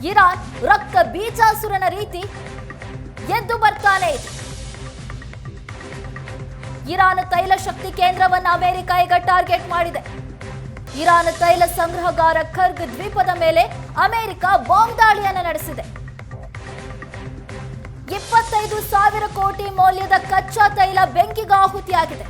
Iran ರಕ್ತ ಬೀಜಾಸುರನ ರೀತಿ ಎದ್ದು ಬರ್ತಾನೆ ಇದೆ. ಇರಾನ್ ತೈಲ ಶಕ್ತಿ ಕೇಂದ್ರವನ್ನು ಅಮೆರಿಕ ಈಗ ಟಾರ್ಗೆಟ್ ಮಾಡಿದೆ. ಇರಾನ್ ತೈಲ ಸಂಗ್ರಹಗಾರ ಖರ್ಗ್ ದ್ವೀಪದ ಮೇಲೆ ಅಮೆರಿಕ ಬಾಂಬ್ ದಾಳಿಯನ್ನು ನಡೆಸಿದೆ. 25,000 ಕೋಟಿ ಮೌಲ್ಯದ ಕಚ್ಚಾ ತೈಲ ಬೆಂಕಿಗಾಹುತಿಯಾಗಿದೆ.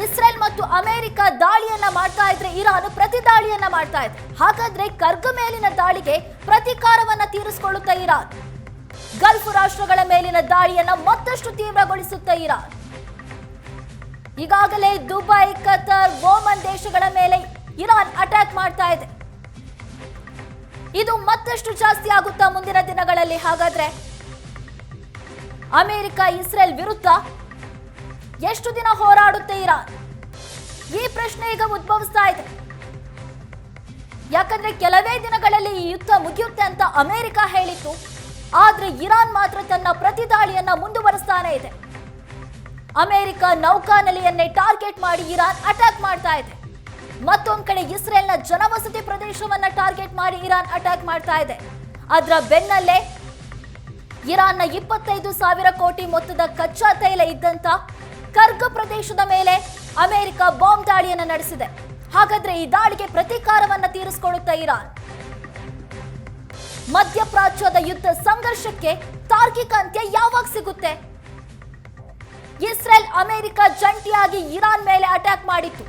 ಇಸ್ರೇಲ್ ಮತ್ತು ಅಮೆರಿಕ ದಾಳಿಯನ್ನ ಮಾಡ್ತಾ ಇದ್ರೆ ಇರಾನ್ ಪ್ರತಿ ದಾಳಿಯನ್ನ ಮಾಡ್ತಾ ಇದೆ. ಹಾಗಾದ್ರೆ ಖರ್ಗ್ ಮೇಲಿನ ದಾಳಿಗೆ ಪ್ರತೀಕಾರವನ್ನ ತೀರಿಸಿಕೊಳ್ಳುತ್ತಾ ಇರಾನ್ ಗಲ್ಫ್ ರಾಷ್ಟ್ರಗಳ ಮೇಲಿನ ದಾಳಿಯನ್ನ ಮತ್ತಷ್ಟು ತೀವ್ರಗೊಳಿಸುತ್ತಾ ಇರಾನ್ ಈಗಾಗಲೇ ದುಬೈ, ಕತಾರ್, ಓಮನ್ ದೇಶಗಳ ಮೇಲೆ ಇರಾನ್ ಅಟ್ಯಾಕ್ ಮಾಡ್ತಾ ಇದೆ. ಇದು ಮತ್ತಷ್ಟು ಜಾಸ್ತಿ ಆಗುತ್ತಾ ಮುಂದಿನ ದಿನಗಳಲ್ಲಿ? ಹಾಗಾದ್ರೆ ಅಮೆರಿಕ ಇಸ್ರೇಲ್ ವಿರುದ್ಧ ಎಷ್ಟು ದಿನ ಹೋರಾಡುತ್ತೆ ಇರಾನ್? ಈ ಪ್ರಶ್ನೆ ಈಗ ಉದ್ಭವಿಸ್ತಾ ಇದೆ. ಯಾಕಂದ್ರೆ ಕೆಲವೇ ದಿನಗಳಲ್ಲಿ ಈ ಯುದ್ಧ ಮುಗಿಯುತ್ತೆ ಅಂತ ಅಮೆರಿಕ ಹೇಳಿತ್ತು. ಆದ್ರೆ ಇರಾನ್ ಮಾತ್ರ ತನ್ನ ಪ್ರತಿ ದಾಳಿಯನ್ನ ಮುಂದುವರಿಸ್ತಾನೆ ಇದೆ. ಅಮೆರಿಕ ನೌಕಾನೆಲೆಯನ್ನೇ ಟಾರ್ಗೆಟ್ ಮಾಡಿ ಇರಾನ್ ಅಟ್ಯಾಕ್ ಮಾಡ್ತಾ ಇದೆ. ಮತ್ತೊಂದು ಕಡೆ ಇಸ್ರೇಲ್ನ ಜನವಸತಿ ಪ್ರದೇಶವನ್ನ ಟಾರ್ಗೆಟ್ ಮಾಡಿ ಇರಾನ್ ಅಟ್ಯಾಕ್ ಮಾಡ್ತಾ ಇದೆ. ಅದರ ಬೆನ್ನಲ್ಲೇ ಇರಾನ್ನ 25,000 ಕೋಟಿ ಮೊತ್ತದ ಕಚ್ಚಾ ತೈಲ ಇದ್ದಂತ ಖರ್ಗ್ ಪ್ರದೇಶದ ಮೇಲೆ ಅಮೆರಿಕ ಬಾಂಬ್ ದಾಳಿಯನ್ನು ನಡೆಸಿದೆ. ಹಾಗಾದ್ರೆ ಈ ದಾಳಿಗೆ ಪ್ರತೀಕಾರವನ್ನ ತೀರಿಸಿಕೊಳ್ಳುತ್ತಾ ಇರಾನ್ ಮಧ್ಯಪ್ರಾಚ್ಯದ ಯುದ್ಧ ಸಂಘರ್ಷಕ್ಕೆ ತಾರ್ಕಿಕ ಅಂತ್ಯ ಯಾವಾಗ ಸಿಗುತ್ತೆ? ಇಸ್ರೇಲ್ ಅಮೆರಿಕ ಜಂಟಿಯಾಗಿ ಇರಾನ್ ಮೇಲೆ ಅಟ್ಯಾಕ್ ಮಾಡಿತ್ತು.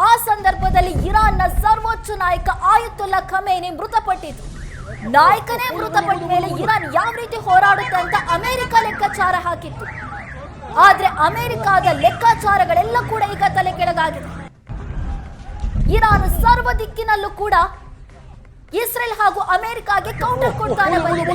ಆ ಸಂದರ್ಭದಲ್ಲಿ ಇರಾನ್ನ ಸರ್ವೋಚ್ಚ ನಾಯಕ ಆಯತುಲ್ಲಾ ಖಮೇನಿ ಮೃತಪಟ್ಟಿತು. ನಾಯಕನೇ ಮೃತಪಟ್ಟ ಮೇಲೆ ಇರಾನ್ ಯಾವ ರೀತಿ ಹೋರಾಡುತ್ತೆ ಅಂತ ಅಮೆರಿಕ ಲೆಕ್ಕಾಚಾರ ಹಾಕಿತ್ತು. ಆದ್ರೆ ಅಮೆರಿಕದ ಲೆಕ್ಕಾಚಾರಗಳೆಲ್ಲ ಕೂಡ ಈಗ ತಲೆ ಕೆಳಗಾಗಿದೆ. ಇರಾನ್ ಸರ್ವ ದಿಕ್ಕಿನಲ್ಲೂ ಕೂಡ ಇಸ್ರೇಲ್ ಹಾಗೂ ಅಮೆರಿಕಾಗೆ ಕೌಂಟರ್ ಕೊಡ್ತಾನೆ ಬಂದಿದೆ.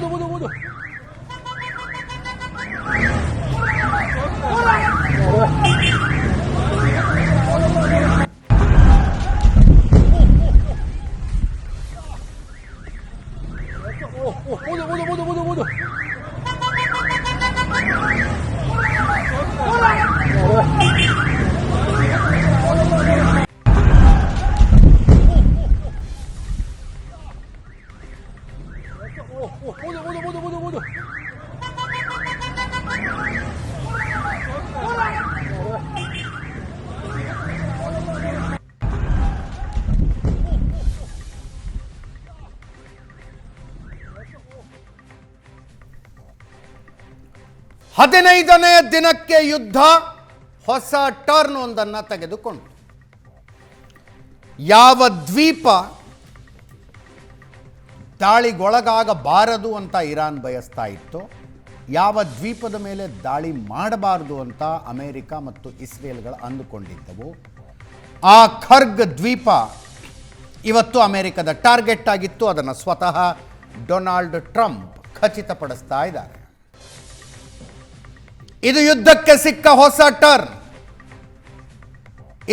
ಹದಿನೈದನೇ ದಿನಕ್ಕೆ ಯುದ್ಧ ಹೊಸ ಟರ್ನ್ ಒಂದನ್ನು ತೆಗೆದುಕೊಂಡು ಯಾವ ದ್ವೀಪ ದಾಳಿಗೊಳಗಾಗಬಾರದು ಅಂತ ಇರಾನ್ ಬಯಸ್ತಾ ಇತ್ತು, ಯಾವ ದ್ವೀಪದ ಮೇಲೆ ದಾಳಿ ಮಾಡಬಾರದು ಅಂತ ಅಮೆರಿಕ ಮತ್ತು ಇಸ್ರೇಲ್ಗಳು ಅಂದುಕೊಂಡಿದ್ದವು, ಆ ಖರ್ಗ್ ದ್ವೀಪ ಇವತ್ತು ಅಮೆರಿಕದ ಟಾರ್ಗೆಟ್ ಆಗಿತ್ತು. ಅದನ್ನು ಸ್ವತಃ ಡೊನಾಲ್ಡ್ ಟ್ರಂಪ್ ಖಚಿತಪಡಿಸ್ತಾ ಇದ್ದಾರೆ. ಇದು ಯುದ್ಧಕ್ಕೆ ಸಿಕ್ಕ ಹೊಸ ಟರ್ನ್.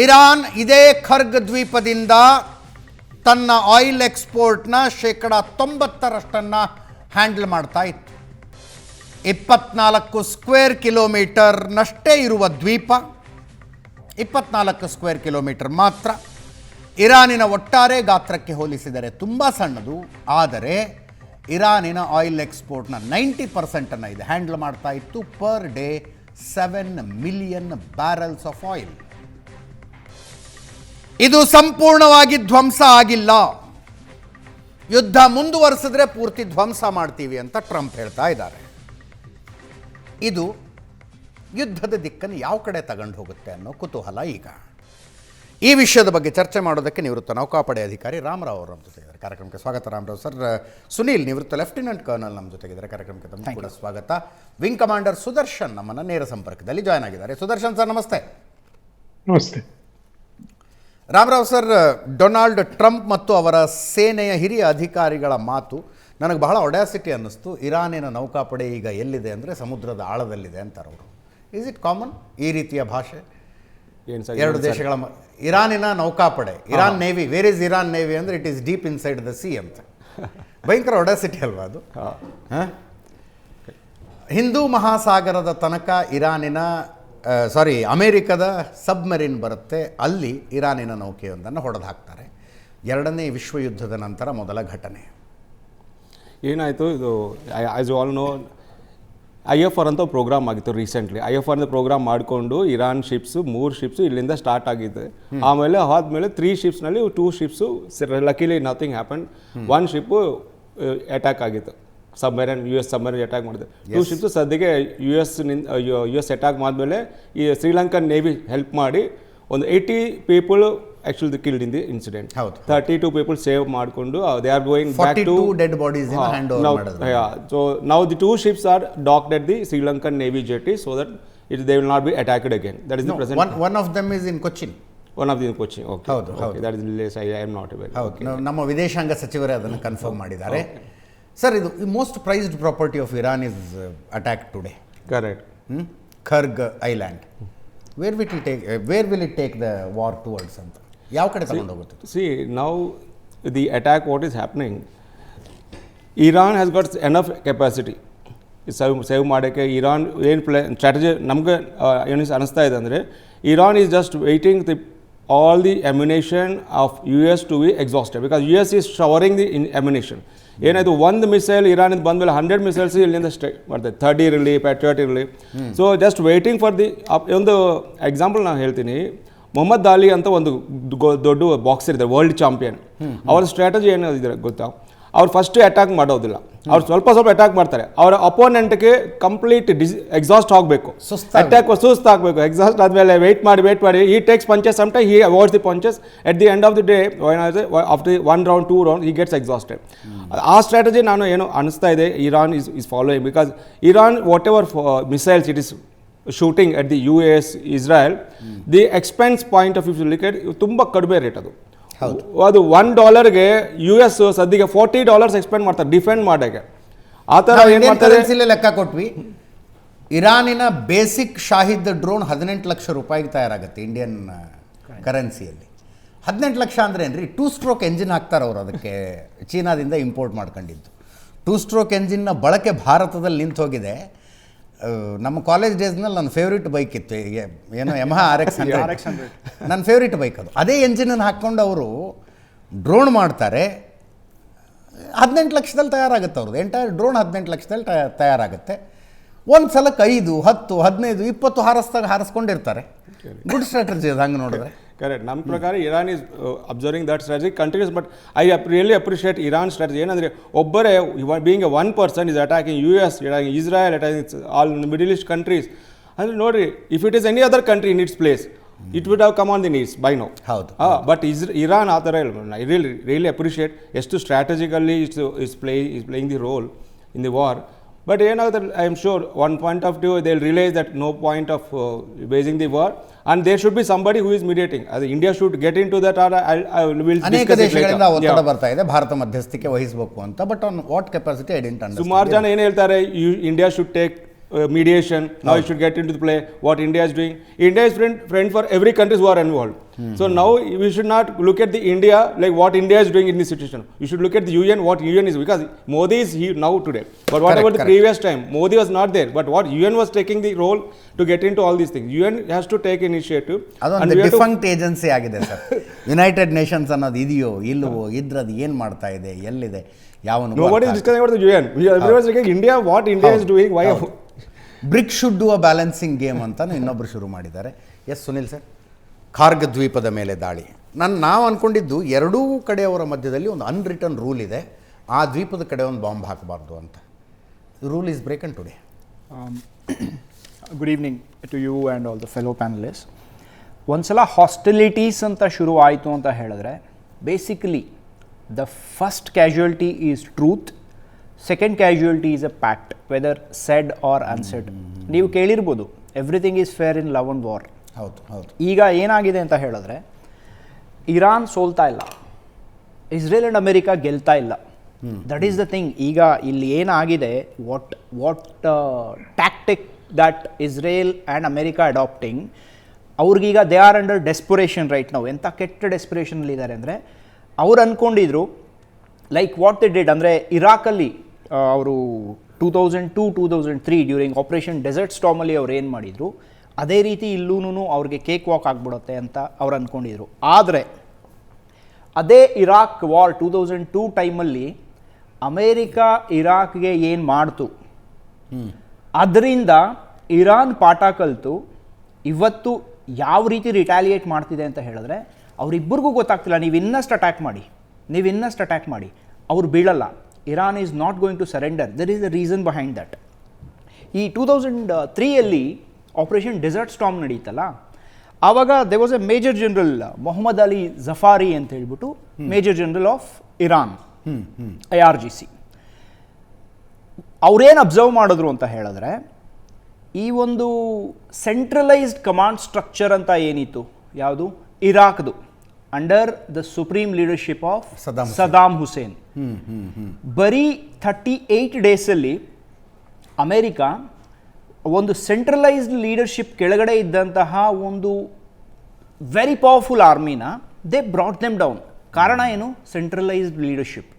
ಇರಾನ್ ಇದೇ ಖರ್ಗ್ ದ್ವೀಪದಿಂದ ತನ್ನ ಆಯಿಲ್ ಎಕ್ಸ್ಪೋರ್ಟ್ನ 90% ಹ್ಯಾಂಡಲ್ ಮಾಡ್ತಾ ಇತ್ತು. 24 ಸ್ಕ್ವೇರ್ ಕಿಲೋಮೀಟರ್ನಷ್ಟೇ ಇರುವ ದ್ವೀಪ, 24 ಸ್ಕ್ವೇರ್ ಕಿಲೋಮೀಟರ್ ಮಾತ್ರ. ಇರಾನಿನ ಒಟ್ಟಾರೆ ಗಾತ್ರಕ್ಕೆ ಹೋಲಿಸಿದರೆ ತುಂಬ ಸಣ್ಣದು. ಆದರೆ ಇರಾನಿನ ಆಯಿಲ್ ಎಕ್ಸ್ಪೋರ್ಟ್ನ 90% ಇದು ಹ್ಯಾಂಡಲ್ ಮಾಡ್ತಾ ಇತ್ತು. Per day 7 million barrels of oil. ಇದು ಸಂಪೂರ್ಣವಾಗಿ ಧ್ವಂಸ ಆಗಿಲ್ಲ. ಯುದ್ಧ ಮುಂದುವರಿಸಿದ್ರೆ ಪೂರ್ತಿ ಧ್ವಂಸ ಮಾಡ್ತೀವಿ ಅಂತ ಟ್ರಂಪ್ ಹೇಳ್ತಾ ಇದ್ದಾರೆ. ಇದು ಯುದ್ಧದ ದಿಕ್ಕನ್ನು ಯಾವ ಕಡೆ ತಗೊಂಡು ಹೋಗುತ್ತೆ ಅನ್ನೋ ಕುತೂಹಲ ಈಗ. ಈ ವಿಷಯದ ಬಗ್ಗೆ ಚರ್ಚೆ ಮಾಡೋದಕ್ಕೆ ನಿವೃತ್ತ ನೌಕಾಪಡೆ ಅಧಿಕಾರಿ ರಾಮರಾವ್ ಅವರು ನಮ್ಮ ಜೊತೆಗಿದ್ದಾರೆ. ಕಾರ್ಯಕ್ರಮಕ್ಕೆ ಸ್ವಾಗತ ರಾಮರಾವ್ ಸರ್. ಸುನೀಲ್, ನಿವೃತ್ತ ಲೆಫ್ಟಿನೆಂಟ್ ಕರ್ನಲ್ ನಮ್ಮ ಜೊತೆಗಿದ್ದಾರೆ. ಕಾರ್ಯಕ್ರಮಕ್ಕೆ ತಮ್ಮ ಕೂಡ ಸ್ವಾಗತ. ವಿಂಗ್ ಕಮಾಂಡರ್ ಸುದರ್ಶನ್ ನಮ್ಮನ್ನು ನೇರ ಸಂಪರ್ಕದಲ್ಲಿ ಜಾಯ್ನ್ ಆಗಿದ್ದಾರೆ. ಸುದರ್ಶನ್ ಸರ್, ನಮಸ್ತೆ. ನಮಸ್ತೆ ರಾಮರಾವ್ ಸರ್, ಡೊನಾಲ್ಡ್ ಟ್ರಂಪ್ ಮತ್ತು ಅವರ ಸೇನೆಯ ಹಿರಿಯ ಅಧಿಕಾರಿಗಳ ಮಾತು ನನಗೆ ಬಹಳ ಒಡ್ಯಾಸಿಟಿ ಅನ್ನಿಸ್ತು. ಇರಾನಿನ ನೌಕಾಪಡೆ ಈಗ ಎಲ್ಲಿದೆ ಅಂದರೆ ಸಮುದ್ರದ ಆಳದಲ್ಲಿದೆ ಅಂತಾರೆ ಅವರು. ಈಸ್ ಇಟ್ ಕಾಮನ್ ಈ ರೀತಿಯ ಭಾಷೆ? ಎರಡು ದೇಶಗಳ ಇರಾನಿನ ನೌಕಾಪಡೆ, Iran navy, where is Iran navy ಅಂದರೆ it is deep inside the sea ಅಂತ. ಭಯಂಕರ ಒಡಾಸಿಟಿ ಅಲ್ವಾ ಅದು? ಹಿಂದೂ ಮಹಾಸಾಗರದ ತನಕ ಅಮೇರಿಕದ ಸಬ್ಮರೀನ್ ಬರುತ್ತೆ, ಅಲ್ಲಿ ಇರಾನಿನ ನೌಕೆಯೊಂದನ್ನು ಹೊಡೆದು ಹಾಕ್ತಾರೆ. ಎರಡನೇ ವಿಶ್ವಯುದ್ಧದ ನಂತರ ಮೊದಲ ಘಟನೆ. ಏನಾಯಿತು ಇದು as you all know IFR ಅಂತ ಪ್ರೋಗ್ರಾಮ್ ಆಗಿತ್ತು ರೀಸೆಂಟ್ಲಿ. IFR ಅಂತ ಪ್ರೋಗ್ರಾಮ್ ಮಾಡಿಕೊಂಡು ಇರಾನ್ ಶಿಪ್ಸು 3 ಶಿಪ್ಸು ಇಲ್ಲಿಂದ ಸ್ಟಾರ್ಟ್ ಆಗಿದೆ. ಆಮೇಲೆ ಆದಮೇಲೆ 3 ಶಿಪ್ಸ್ನಲ್ಲಿ 2 ships luckily nothing happen. 1 ship attack ಆಗಿತ್ತು, ಸಬ್ಮರೀನ್ US ಸಬ್ಮರೀನ್ ಅಟ್ಯಾಕ್ ಮಾಡಿದೆ. 2 ಶಿಪ್ಸು ಸದ್ಯಕ್ಕೆ US ಅಟ್ಯಾಕ್ ಮಾಡಿದ್ಮೇಲೆ ಈ ಶ್ರೀಲಂಕನ್ ನೇವಿ ಹೆಲ್ಪ್ ಮಾಡಿ ಒಂದು 80 people actually killed in the incident. 32 people save ಮಾಡಿಕೊಂಡು they are going back to 42 dead bodies in hand over ಮಾಡಿದ್ರು. So now the 2 ships are docked at the Sri Lankan Navy jetty so that they will not be attacked again. That is the present. One of them is in Cochin. One of them in Cochin. Okay. Okay. That is less. I am not aware. Okay. ನಮ್ಮ ವಿದೇಶಾಂಗ ಸಚಿವರೇ ಅದನ್ನು confirm ಮಾಡಿದ್ದಾರೆ. Sir, ಇದು most prized property of Iran is attack today. Correct. Kharg island. Where will it take the war towards ಅಂತ? ಯಾವ ಕಡೆ ತಗೊಂಡು ಹೋಗುತ್ತೆ? See, now the attack, what is happening, Iran has got enough capacity. Save ಮಾಡೋಕ್ಕೆ Iran ಏನು strategy ನಮಗೆ ಏನು ಅನ್ನಿಸ್ತಾ ಇದೆ ಅಂದರೆ, Iran is just waiting all the ammunition of US to be exhausted because US is showering the ammunition. ಏನಾಯಿತು, ಒಂದು missile ಇರಾನಿಂದ ಬಂದಮೇಲೆ 100 ಮಿಸೈಲ್ಸ್ ಇಲ್ಲಿಂದ ಮಾಡ್ತಾರೆ, 30 ಇರಲಿ, Patriot ಇರಲಿ. So just waiting for the ಒಂದು ಎಕ್ಸಾಂಪಲ್ ನಾನು ಹೇಳ್ತೀನಿ. ಮೊಹಮ್ಮದ್ ಅಲಿ ಅಂತ ಒಂದು ದೊಡ್ಡ ಬಾಕ್ಸರ್ ಇದ್ದಾರೆ, ವರ್ಲ್ಡ್ ಚಾಂಪಿಯನ್. ಅವ್ರ ಸ್ಟ್ರಾಟಜಿ ಏನಿದೆ ಗೊತ್ತಾ, ಅವ್ರು ಫಸ್ಟ್ ಅಟ್ಯಾಕ್ ಮಾಡೋದಿಲ್ಲ, ಅವ್ರು ಸ್ವಲ್ಪ ಅಟ್ಯಾಕ್ ಮಾಡ್ತಾರೆ. ಅವರ ಅಪೋನೆಂಟ್ಗೆ ಕಂಪ್ಲೀಟ್ ಎಕ್ಸಾಸ್ಟ್ ಆಗಬೇಕು, ಅಟ್ಯಾಕ್ ಸುಸ್ತಾಗಬೇಕು. ಎಕ್ಸಾಸ್ಟ್ ಆದಮೇಲೆ ವೆಯ್ಟ್ ಮಾಡಿ ಈ takes punches some time, he avoids the punches. At the end of the day after 1 round 2 rounds he gets exhausted. ಆ ಸ್ಟ್ರಾಟಜಿ ನಾನು ಏನು ಅನಿಸ್ತಾ ಇದೆ Iran is following, because Iran whatever missiles it is shooting at the US, Israel, the expense point of view look at ತುಂಬ ಕಡಿಮೆ rate ಅದು $1ಗೆ US ಸದ್ಯಕ್ಕೆ $40 expend ಮಾಡ್ತಾರೆ ಡಿಫೆಂಡ್ ಮಾಡೋಕ್ಕೆ. ಆ ಥರ ಏನು ಮಾಡ್ತಾರೆ, ಲೆಕ್ಕ ಕೊಟ್ವಿ. ಇರಾನಿನ ಬೇಸಿಕ್ ಶಾಹಿದ್ ಡ್ರೋನ್ 18 ಲಕ್ಷ ರೂಪಾಯಿಗೆ ತಯಾರಾಗುತ್ತೆ ಇಂಡಿಯನ್ ಕರೆನ್ಸಿಯಲ್ಲಿ. 18 ಲಕ್ಷ ಅಂದರೆ ಏನ್ರಿ, 2 ಸ್ಟ್ರೋಕ್ ಎಂಜಿನ್ ಹಾಕ್ತಾರೆ ಅವರು, ಅದಕ್ಕೆ ಚೀನಾದಿಂದ ಇಂಪೋರ್ಟ್ ಮಾಡ್ಕೊಂಡಿದ್ದು. 2 ಸ್ಟ್ರೋಕ್ ಎಂಜಿನ್ನ ಬಳಕೆ ಭಾರತದಲ್ಲಿ ನಿಂತು ಹೋಗಿದೆ. ನಮ್ಮ ಕಾಲೇಜ್ ಡೇಸ್ನಲ್ಲಿ ನನ್ನ ಫೇವ್ರೇಟ್ ಬೈಕ್ ಇತ್ತು, ಏನೋ Yamaha RX 100 ನನ್ನ ಫೇವ್ರೇಟ್ ಬೈಕ್ ಅದು. ಅದೇ ಎಂಜಿನನ್ನು ಹಾಕ್ಕೊಂಡು ಅವರು ಡ್ರೋನ್ ಮಾಡ್ತಾರೆ. 18 ಲಕ್ಷದಲ್ಲಿ ತಯಾರಾಗುತ್ತೆ ಅವ್ರದ್ದು ಎಂಟೈರ್ ಡ್ರೋನ್. 18 ಲಕ್ಷದಲ್ಲಿ ತಯಾರಾಗುತ್ತೆ. ಒಂದು ಸಲಕ್ಕೆ 5, 10, 15, 20 ಹಾರಿಸ್ಕೊಂಡಿರ್ತಾರೆ. ಗುಡ್ ಸ್ಟ್ರಾಟಜಿ ಅದು ಹಂಗೆ ನೋಡಿದ್ರೆ. ಕರೆಕ್ಟ್. ನಮ್ಮ ಪ್ರಕಾರ Iran is observing that strategy continues. But I really appreciate Iran strategy. ಏನಂದರೆ ಒಬ್ಬರೇ being a 1% is attacking US, Israel, attacking all Middle East countries. ಅಂದರೆ ನೋಡಿರಿ, if it is any other country in its place it would have come on the knees by now. ಹೌದು. But Iran ಆ ಥರ ಇಲ್ಲ. I really appreciate ಎಷ್ಟು strategically is playing the role in the war. But I am sure one point of view they will realize that no point of waging the war, and there should be somebody who is mediating. India should get into that, or I will ಅನೇಕ ದೇಶಗಳಿಂದ ಒತ್ತಡ ಬರ್ತಾ ಇದೆ ಭಾರತ ಮಧ್ಯಸ್ಥಿಕೆ ವಹಿಸಬೇಕು ಅಂತ. But on what capacity I didn't understand. ಸುಮಾರು ಜನ ಏನು ಹೇಳ್ತಾರೆ, India should take mediation. Now it should get into the play. What India is doing. India is friend for every countries who are involved. So now we should not look at the India like what India is doing in this situation. You should look at the UN, what UN is, because Modi is here now today. But what about the previous time? Modi was not there. But what UN was taking the role to get into all these things. UN has to take initiative. ಅದೊಂದು ಡಿಫಂಕ್ಟ್ agency ಆಗಿದೆ sir. United Nations ಅನ್ನೋದು ಇದೆಯೋ ಇಲ್ಲವೋ, ಇದ್ರದ್ದು ಏನು ಮಾಡ್ತಾ ಇದೆ, ಎಲ್ಲಿದೆ, ಯಾವನು. Nobody is discussing about the UN. We are discussing India, what India is doing, why. BRICS should do a balancing game ಅಂತ ಇನ್ನೊಬ್ಬರು ಶುರು ಮಾಡಿದ್ದಾರೆ. ಎಸ್ ಸುನಿಲ್ ಸರ್, ಕಾರ್ಗ್ ದ್ವೀಪದ ಮೇಲೆ ದಾಳಿ. ನಾವು ಅಂದ್ಕೊಂಡಿದ್ದು ಎರಡೂ ಕಡೆಯವರ ಮಧ್ಯದಲ್ಲಿ ಒಂದು ಅನ್ರಿಟನ್ ರೂಲ್ ಇದೆ, ಆ ದ್ವೀಪದ ಕಡೆ ಒಂದು ಬಾಂಬ್ ಹಾಕಬಾರ್ದು ಅಂತ. Rule is broken today. Good evening to you and all the fellow panelist. ಒಂದ್ಸಲ ಹಾಸ್ಟಿಲಿಟೀಸ್ ಅಂತ ಶುರು ಆಯಿತು ಅಂತ ಹೇಳಿದ್ರೆ, basically the first casualty is truth, second casualty is a pact, whether said or unsaid. ನೀವು ಕೇಳಿರ್ಬೋದು, everything is fair in love and war. ಹೌದು ಹೌದು. ಈಗ ಏನಾಗಿದೆ ಅಂತ ಹೇಳಿದ್ರೆ, ಇರಾನ್ ಸೋಲ್ತಾ ಇಲ್ಲ, ಇಸ್ರೇಲ್ ಆ್ಯಂಡ್ ಅಮೆರಿಕಾ ಗೆಲ್ತಾ ಇಲ್ಲ. That is the thing. ಈಗ ಇಲ್ಲಿ ಏನಾಗಿದೆ, what tactic that Israel and America adopting, ಅವ್ರಿಗೀಗ they are under desperation right ನಾವು. ಎಂಥ ಕೆಟ್ಟ ಡೆಸ್ಪರೇಷನಲ್ಲಿದ್ದಾರೆ ಅಂದರೆ, ಅವ್ರು ಅಂದ್ಕೊಂಡಿದ್ರು ಲೈಕ್ ವಾಟ್ ದೇ ಡಿಡ್ ಅಂದರೆ, ಇರಾಕಲ್ಲಿ ಅವರು 2002-2003 ಡ್ಯೂರಿಂಗ್ ಆಪರೇಷನ್ ಡೆಸರ್ಟ್ ಸ್ಟಾರ್ಮಲ್ಲಿ ಅವ್ರು ಏನು ಮಾಡಿದರು, ಅದೇ ರೀತಿ ಇಲ್ಲೂ ಅವ್ರಿಗೆ ಕೇಕ್ ವಾಕ್ ಆಗಿಬಿಡುತ್ತೆ ಅಂತ ಅವ್ರು ಅಂದ್ಕೊಂಡಿದ್ರು. ಆದರೆ ಅದೇ ಇರಾಕ್ ವಾರ್ 2002 ಟೈಮಲ್ಲಿ ಅಮೇರಿಕಾ ಇರಾಕ್ಗೆ ಏನು ಮಾಡ್ತು ಅದರಿಂದ ಇರಾನ್ ಪಾಠ ಕಲಿತು ಇವತ್ತು ಯಾವ ರೀತಿ ರಿಟ್ಯಾಲಿಯೇಟ್ ಮಾಡ್ತಿದೆ ಅಂತ ಹೇಳಿದ್ರೆ ಅವರಿಬ್ಬರಿಗೂ ಗೊತ್ತಾಗ್ತಿಲ್ಲ, ನೀವು ಇನ್ನಷ್ಟು ಅಟ್ಯಾಕ್ ಮಾಡಿ ಅವ್ರು ಬೀಳಲ್ಲ. Iran is not going to surrender. There is a reason behind that. ಈ 2003 ಆಪರೇಷನ್ ಡೆಸರ್ಟ್ ಸ್ಟಾರ್ಮ್ ನಡೀತಲ್ಲ, ಆವಾಗ there was a major general Mohammad Ali Jafari ಅಂತ ಹೇಳ್ಬಿಟ್ಟು major general of Iran, IRGC. ಅವ್ರೇನು ಅಬ್ಸರ್ವ್ ಮಾಡಿದ್ರು ಅಂತ ಹೇಳಿದ್ರೆ, ಈ ಒಂದು ಸೆಂಟ್ರಲೈಸ್ಡ್ ಕಮಾಂಡ್ ಸ್ಟ್ರಕ್ಚರ್ ಅಂತ ಏನಿತ್ತು, ಯಾವುದು ಇರಾಕ್ದು, under the supreme leadership of Saddam Hussein, ಬರೀ 38 ಡೇಸಲ್ಲಿ ಅಮೇರಿಕಾ ಒಂದು ಸೆಂಟ್ರಲೈಸ್ಡ್ ಲೀಡರ್ಶಿಪ್ ಕೆಳಗಡೆ ಇದ್ದಂತಹ ಒಂದು ವೆರಿ ಪವರ್ಫುಲ್ ಆರ್ಮಿನ ದೇ ಬ್ರಾಟ್ ದೆಮ್ ಡೌನ್. ಕಾರಣ ಏನು? Centralised leadership.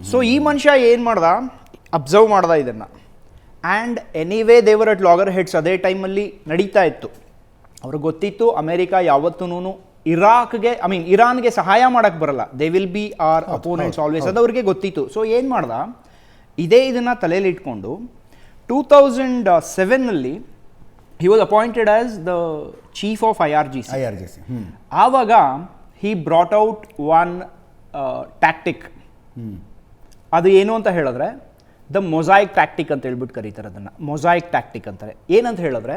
ಸೊ ಈ ಮನುಷ್ಯ ಏನು ಮಾಡ್ದ, ಅಬ್ಸರ್ವ್ ಮಾಡ್ದ ಇದನ್ನು. ಆ್ಯಂಡ್ ಎನಿವೇ ದೇವರ್ ಅಟ್ ಲಾಗರ್ ಹೆಡ್ಸ್ ಅದೇ ಟೈಮಲ್ಲಿ ನಡೀತಾ ಇತ್ತು. ಅವ್ರಿಗೆ ಗೊತ್ತಿತ್ತು ಅಮೇರಿಕಾ ಯಾವತ್ತೂ ಇರಾನ್ಗೆ ಸಹಾಯ ಮಾಡೋಕ್ಕೆ ಬರಲ್ಲ, they will be our opponents always, ಅದು ಅವ್ರಿಗೆ ಗೊತ್ತಿತ್ತು. ಸೊ ಏನು ಮಾಡ್ದ, ಇದನ್ನು ತಲೆಯಲ್ಲಿ ಇಟ್ಕೊಂಡು 2007 he was appointed as the chief of IRGC. ಆವಾಗ he brought out one tactic. ಅದು ಏನು ಅಂತ ಹೇಳಿದ್ರೆ ದ ಮೊಸಾಯಿಕ್ ಟ್ಯಾಕ್ಟಿಕ್ ಅಂತ ಹೇಳ್ಬಿಟ್ಟು ಕರೀತಾರೆ ಅದನ್ನು. ಮೊಸಾಯಿಕ್ ಟ್ಯಾಕ್ಟಿಕ್ ಅಂತಾರೆ. ಏನಂತ ಹೇಳಿದ್ರೆ,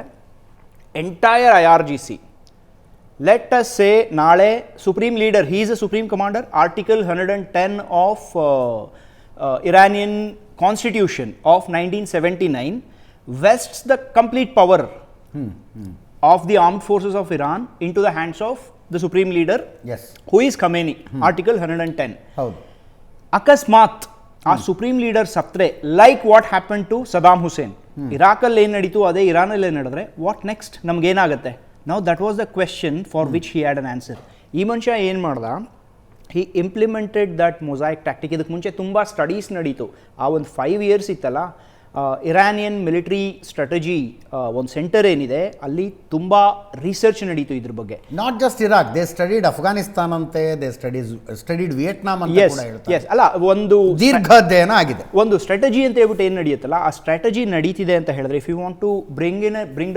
entire IRGC, let us say ನಾಳೆ supreme leader, he is a supreme commander, article 110 of Iranian Constitution of 1979 vests the complete power of the armed forces of Iran into the hands of the supreme leader, who is Khamenei, Article 110. ಅಕಸ್ಮಾತ್ ಆ supreme leader ಸತ್ರೆ, like what happen to Saddam Hussein, ಇರಾಕಲ್ಲಿ ಏನು ನಡೀತು ಅದೇ ಇರಾನಲ್ಲಿ ಏನು ನಡೆದ್ರೆ ವಾಟ್ ನೆಕ್ಸ್ಟ್, ನಮಗೇನಾಗುತ್ತೆ? Now that was the question for which he had an answer. ಈ ಮನುಷ್ಯ ಏನು ಮಾಡ್ದ, he implemented that mosaic tactic. ಇದಕ್ಕೆ ಮುಂಚೆ ತುಂಬ ಸ್ಟಡೀಸ್ ನಡೀತು. ಆ ಒಂದು 5 years ಇತ್ತಲ್ಲ, ಇರಾನಿಯನ್ ಮಿಲಿಟರಿ ಸ್ಟ್ರಾಟಜಿ ಒಂದು ಸೆಂಟರ್ ಏನಿದೆ ಅಲ್ಲಿ ತುಂಬ ರಿಸರ್ಚ್ ನಡೀತು ಇದ್ರ ಬಗ್ಗೆ. Not just Iraq, they studied Afghanistan ಅಂತೆ, ದೇ ಸ್ಟಡಿಡ್ ವಿಯೆಟ್ನಾಂ ಅಂತ ಕೂಡ ಹೇಳ್ತಾರೆ. ಎಸ್, ಅಲ್ಲ, ಒಂದು ದೀರ್ಘ ಅಧ್ಯಯನ ಆಗಿದೆ. ಒಂದು ಸ್ಟ್ರಾಟಜಿ ಅಂತ ಹೇಳ್ಬಿಟ್ಟು ಏನು ನಡೆಯುತ್ತಲ್ಲ, ಆ ಸ್ಟ್ರಾಟಜಿ ನಡೀತಿದೆ ಅಂತ ಹೇಳಿದ್ರೆ, if you want to bring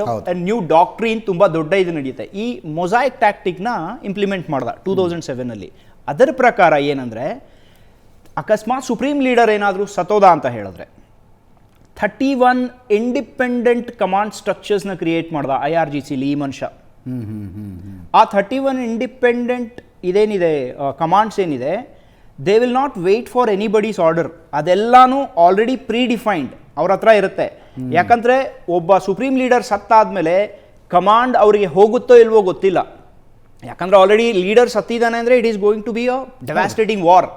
down a new doctrine, ತುಂಬ ದೊಡ್ಡ ಇದು ನಡೆಯುತ್ತೆ. ಈ ಮೊಸಾಯಿಕ್ ಟ್ಯಾಕ್ಟಿಕ್ನ ಇಂಪ್ಲಿಮೆಂಟ್ ಮಾಡ್ದ 2007. ಅದರ ಪ್ರಕಾರ ಏನಂದರೆ, ಅಕಸ್ಮಾತ್ ಸುಪ್ರೀಂ ಲೀಡರ್ ಏನಾದರೂ ಸತೋದ ಅಂತ ಹೇಳಿದ್ರೆ 31 ಇಂಡಿಪೆಂಡೆಂಟ್ ಕಮಾಂಡ್ ಸ್ಟ್ರಕ್ಚರ್ಸ್ನ ಕ್ರಿಯೇಟ್ ಮಾಡ್ದ IRGCಲಿ ಈ ಮನುಷ್ಯ. ಆ 31 ಇಂಡಿಪೆಂಡೆಂಟ್ ಇದೇನಿದೆ ಕಮಾಂಡ್ಸ್ ಏನಿದೆ, they will not wait for anybody's order. ಅದೆಲ್ಲಾನು ಆಲ್ರೆಡಿ ಪ್ರೀಡಿಫೈನ್ಡ್ ಅವ್ರ ಹತ್ರ ಇರುತ್ತೆ. ಯಾಕಂದರೆ ಒಬ್ಬ ಸುಪ್ರೀಂ ಲೀಡರ್ ಸತ್ತಾದ್ಮೇಲೆ ಕಮಾಂಡ್ ಅವರಿಗೆ ಹೋಗುತ್ತೋ ಇಲ್ವೋ ಗೊತ್ತಿಲ್ಲ. ಯಾಕಂದ್ರೆ ಆಲ್ರೆಡಿ ಲೀಡರ್ ಸತ್ತಿದ್ದಾನೆ ಅಂದರೆ it is going to be a devastating war.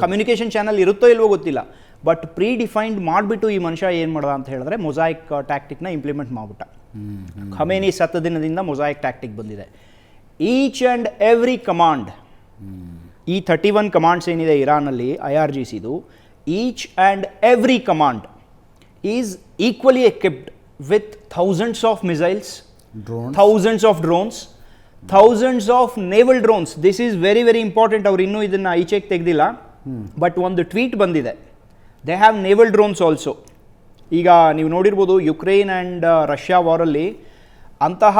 Communication channel ಇರುತ್ತೋ ಇಲ್ವೋ ಗೊತ್ತಿಲ್ಲ. ಬಟ್ ಪ್ರೀಡಿಫೈನ್ಡ್ ಮಾಡಿಬಿಟ್ಟು ಈ ಮನುಷ್ಯ ಏನು ಮಾಡ್ದ ಅಂತ ಹೇಳಿದ್ರೆ ಮೊಸಾಯಿಕ್ ಟ್ಯಾಕ್ಟಿಕ್ನ ಇಂಪ್ಲಿಮೆಂಟ್ ಮಾಡಿಬಿಟ್ಟ. ಖಮೇನಿ ಸತ್ತ ದಿನದಿಂದ ಮೊಸಾಯಿಕ್ ಟ್ಯಾಕ್ಟಿಕ್ ಬಂದಿದೆ. ಈಚ್ ಆ್ಯಂಡ್ ಎವ್ರಿ ಕಮಾಂಡ್, ಈ 31 ಕಮಾಂಡ್ಸ್ ಏನಿದೆ ಇರಾನಲ್ಲಿ IRGCದು, each and every command is equally equipped with thousands of missiles, thousands of drones, thousands of naval drones. This is very very important. ಅವ್ರು ಇನ್ನೂ ಇದನ್ನು ಈಚೆಗೆ ತೆಗೆದಿಲ್ಲ, ಬಟ್ ಒಂದು ಟ್ವೀಟ್ ಬಂದಿದೆ, they have naval drones also. ಈಗ ನೀವು ನೋಡಿರ್ಬೋದು ಯುಕ್ರೇನ್ ಆ್ಯಂಡ್ ರಷ್ಯಾ ವಾರಲ್ಲಿ ಅಂತಹ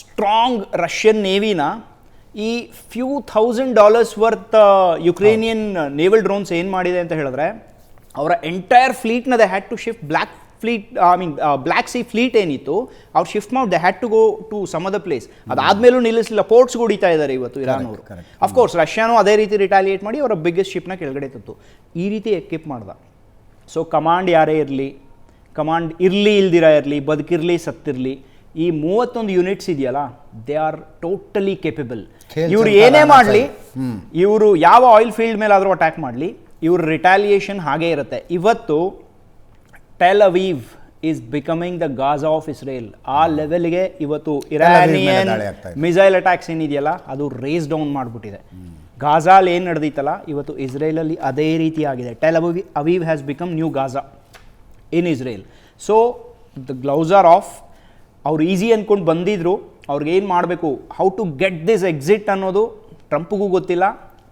ಸ್ಟ್ರಾಂಗ್ ರಷ್ಯನ್ ನೇವಿನ ಈ few $1,000 worth Ukrainian naval drones ಏನು ಮಾಡಿದೆ ಅಂತ ಹೇಳಿದ್ರೆ, ಅವರ ಎಂಟೈರ್ ಫ್ಲೀಟ್ನ they had to shift Black Sea fleet ಏನಿತ್ತು ಅವ್ರು ಶಿಫ್ಟ್ ಮಾಡಿ they had to go to some other place. ಅದಾದಮೇಲೂ ನಿಲ್ಲಿಸಲಿಲ್ಲ, ಪೋರ್ಟ್ಸ್ ಹೊಡಿತಾ ಇದ್ದಾರೆ ಇವತ್ತು ಇರಾನ್ ಅವರು. ಅಫ್ಕೋರ್ಸ್ ರಷ್ಯಾನೂ ಅದೇ ರೀತಿ ರಿಟಾಲಿಯೇಟ್ ಮಾಡಿ ಅವರ ಬಿಗ್ಗೆಸ್ಟ್ ಶಿಪ್ನ ಕೆಳಗಡೆ ತತ್ತು. ಈ ರೀತಿ ಎಕ್ವಿಪ್ ಮಾಡ್ದ. ಸೊ ಕಮಾಂಡ್ ಯಾರೇ ಇರಲಿ, ಕಮಾಂಡ್ ಇರಲಿ ಇಲ್ದಿರ ಇರಲಿ, ಬದುಕಿರಲಿ ಸತ್ತಿರಲಿ, ಈ 31 ಯೂನಿಟ್ಸ್ ಇದೆಯಲ್ಲ, ದೇ ಆರ್ ಟೋಟಲಿ ಕೇಪಬಲ್. ಇವ್ರು ಏನೇ ಮಾಡಲಿ, ಇವರು ಯಾವ ಆಯಿಲ್ ಫೀಲ್ಡ್ ಮೇಲಾದರೂ ಅಟ್ಯಾಕ್ ಮಾಡಲಿ, ಇವ್ರ ರಿಟಾಲಿಯೇಷನ್ ಹಾಗೇ ಇರುತ್ತೆ. ಇವತ್ತು Tel Aviv is becoming the Gaza of Israel. ಆ ಲೆವೆಲ್ಗೆ ಇವತ್ತು ಇರಾನಿಯನ್ ಮಿಸೈಲ್ ಅಟ್ಯಾಕ್ಸ್ ಏನಿದೆಯಲ್ಲ ಅದು ರೇಸ್ ಡೌನ್ ಮಾಡಿಬಿಟ್ಟಿದೆ. ಗಾಜಾಲ್ ಏನು ನಡೆದಿತ್ತಲ್ಲ ಇವತ್ತು ಇಸ್ರೇಲಲ್ಲಿ ಅದೇ ರೀತಿ ಆಗಿದೆ. Tel Aviv has become new Gaza in Israel. So the gloves are off. ಅವ್ರು ಈಸಿ ಅಂದ್ಕೊಂಡು ಬಂದಿದ್ರು, ಅವ್ರಿಗೆ ಏನು ಮಾಡಬೇಕು, how to get this exit ಅನ್ನೋದು ಟ್ರಂಪ್ಗೂ ಗೊತ್ತಿಲ್ಲ,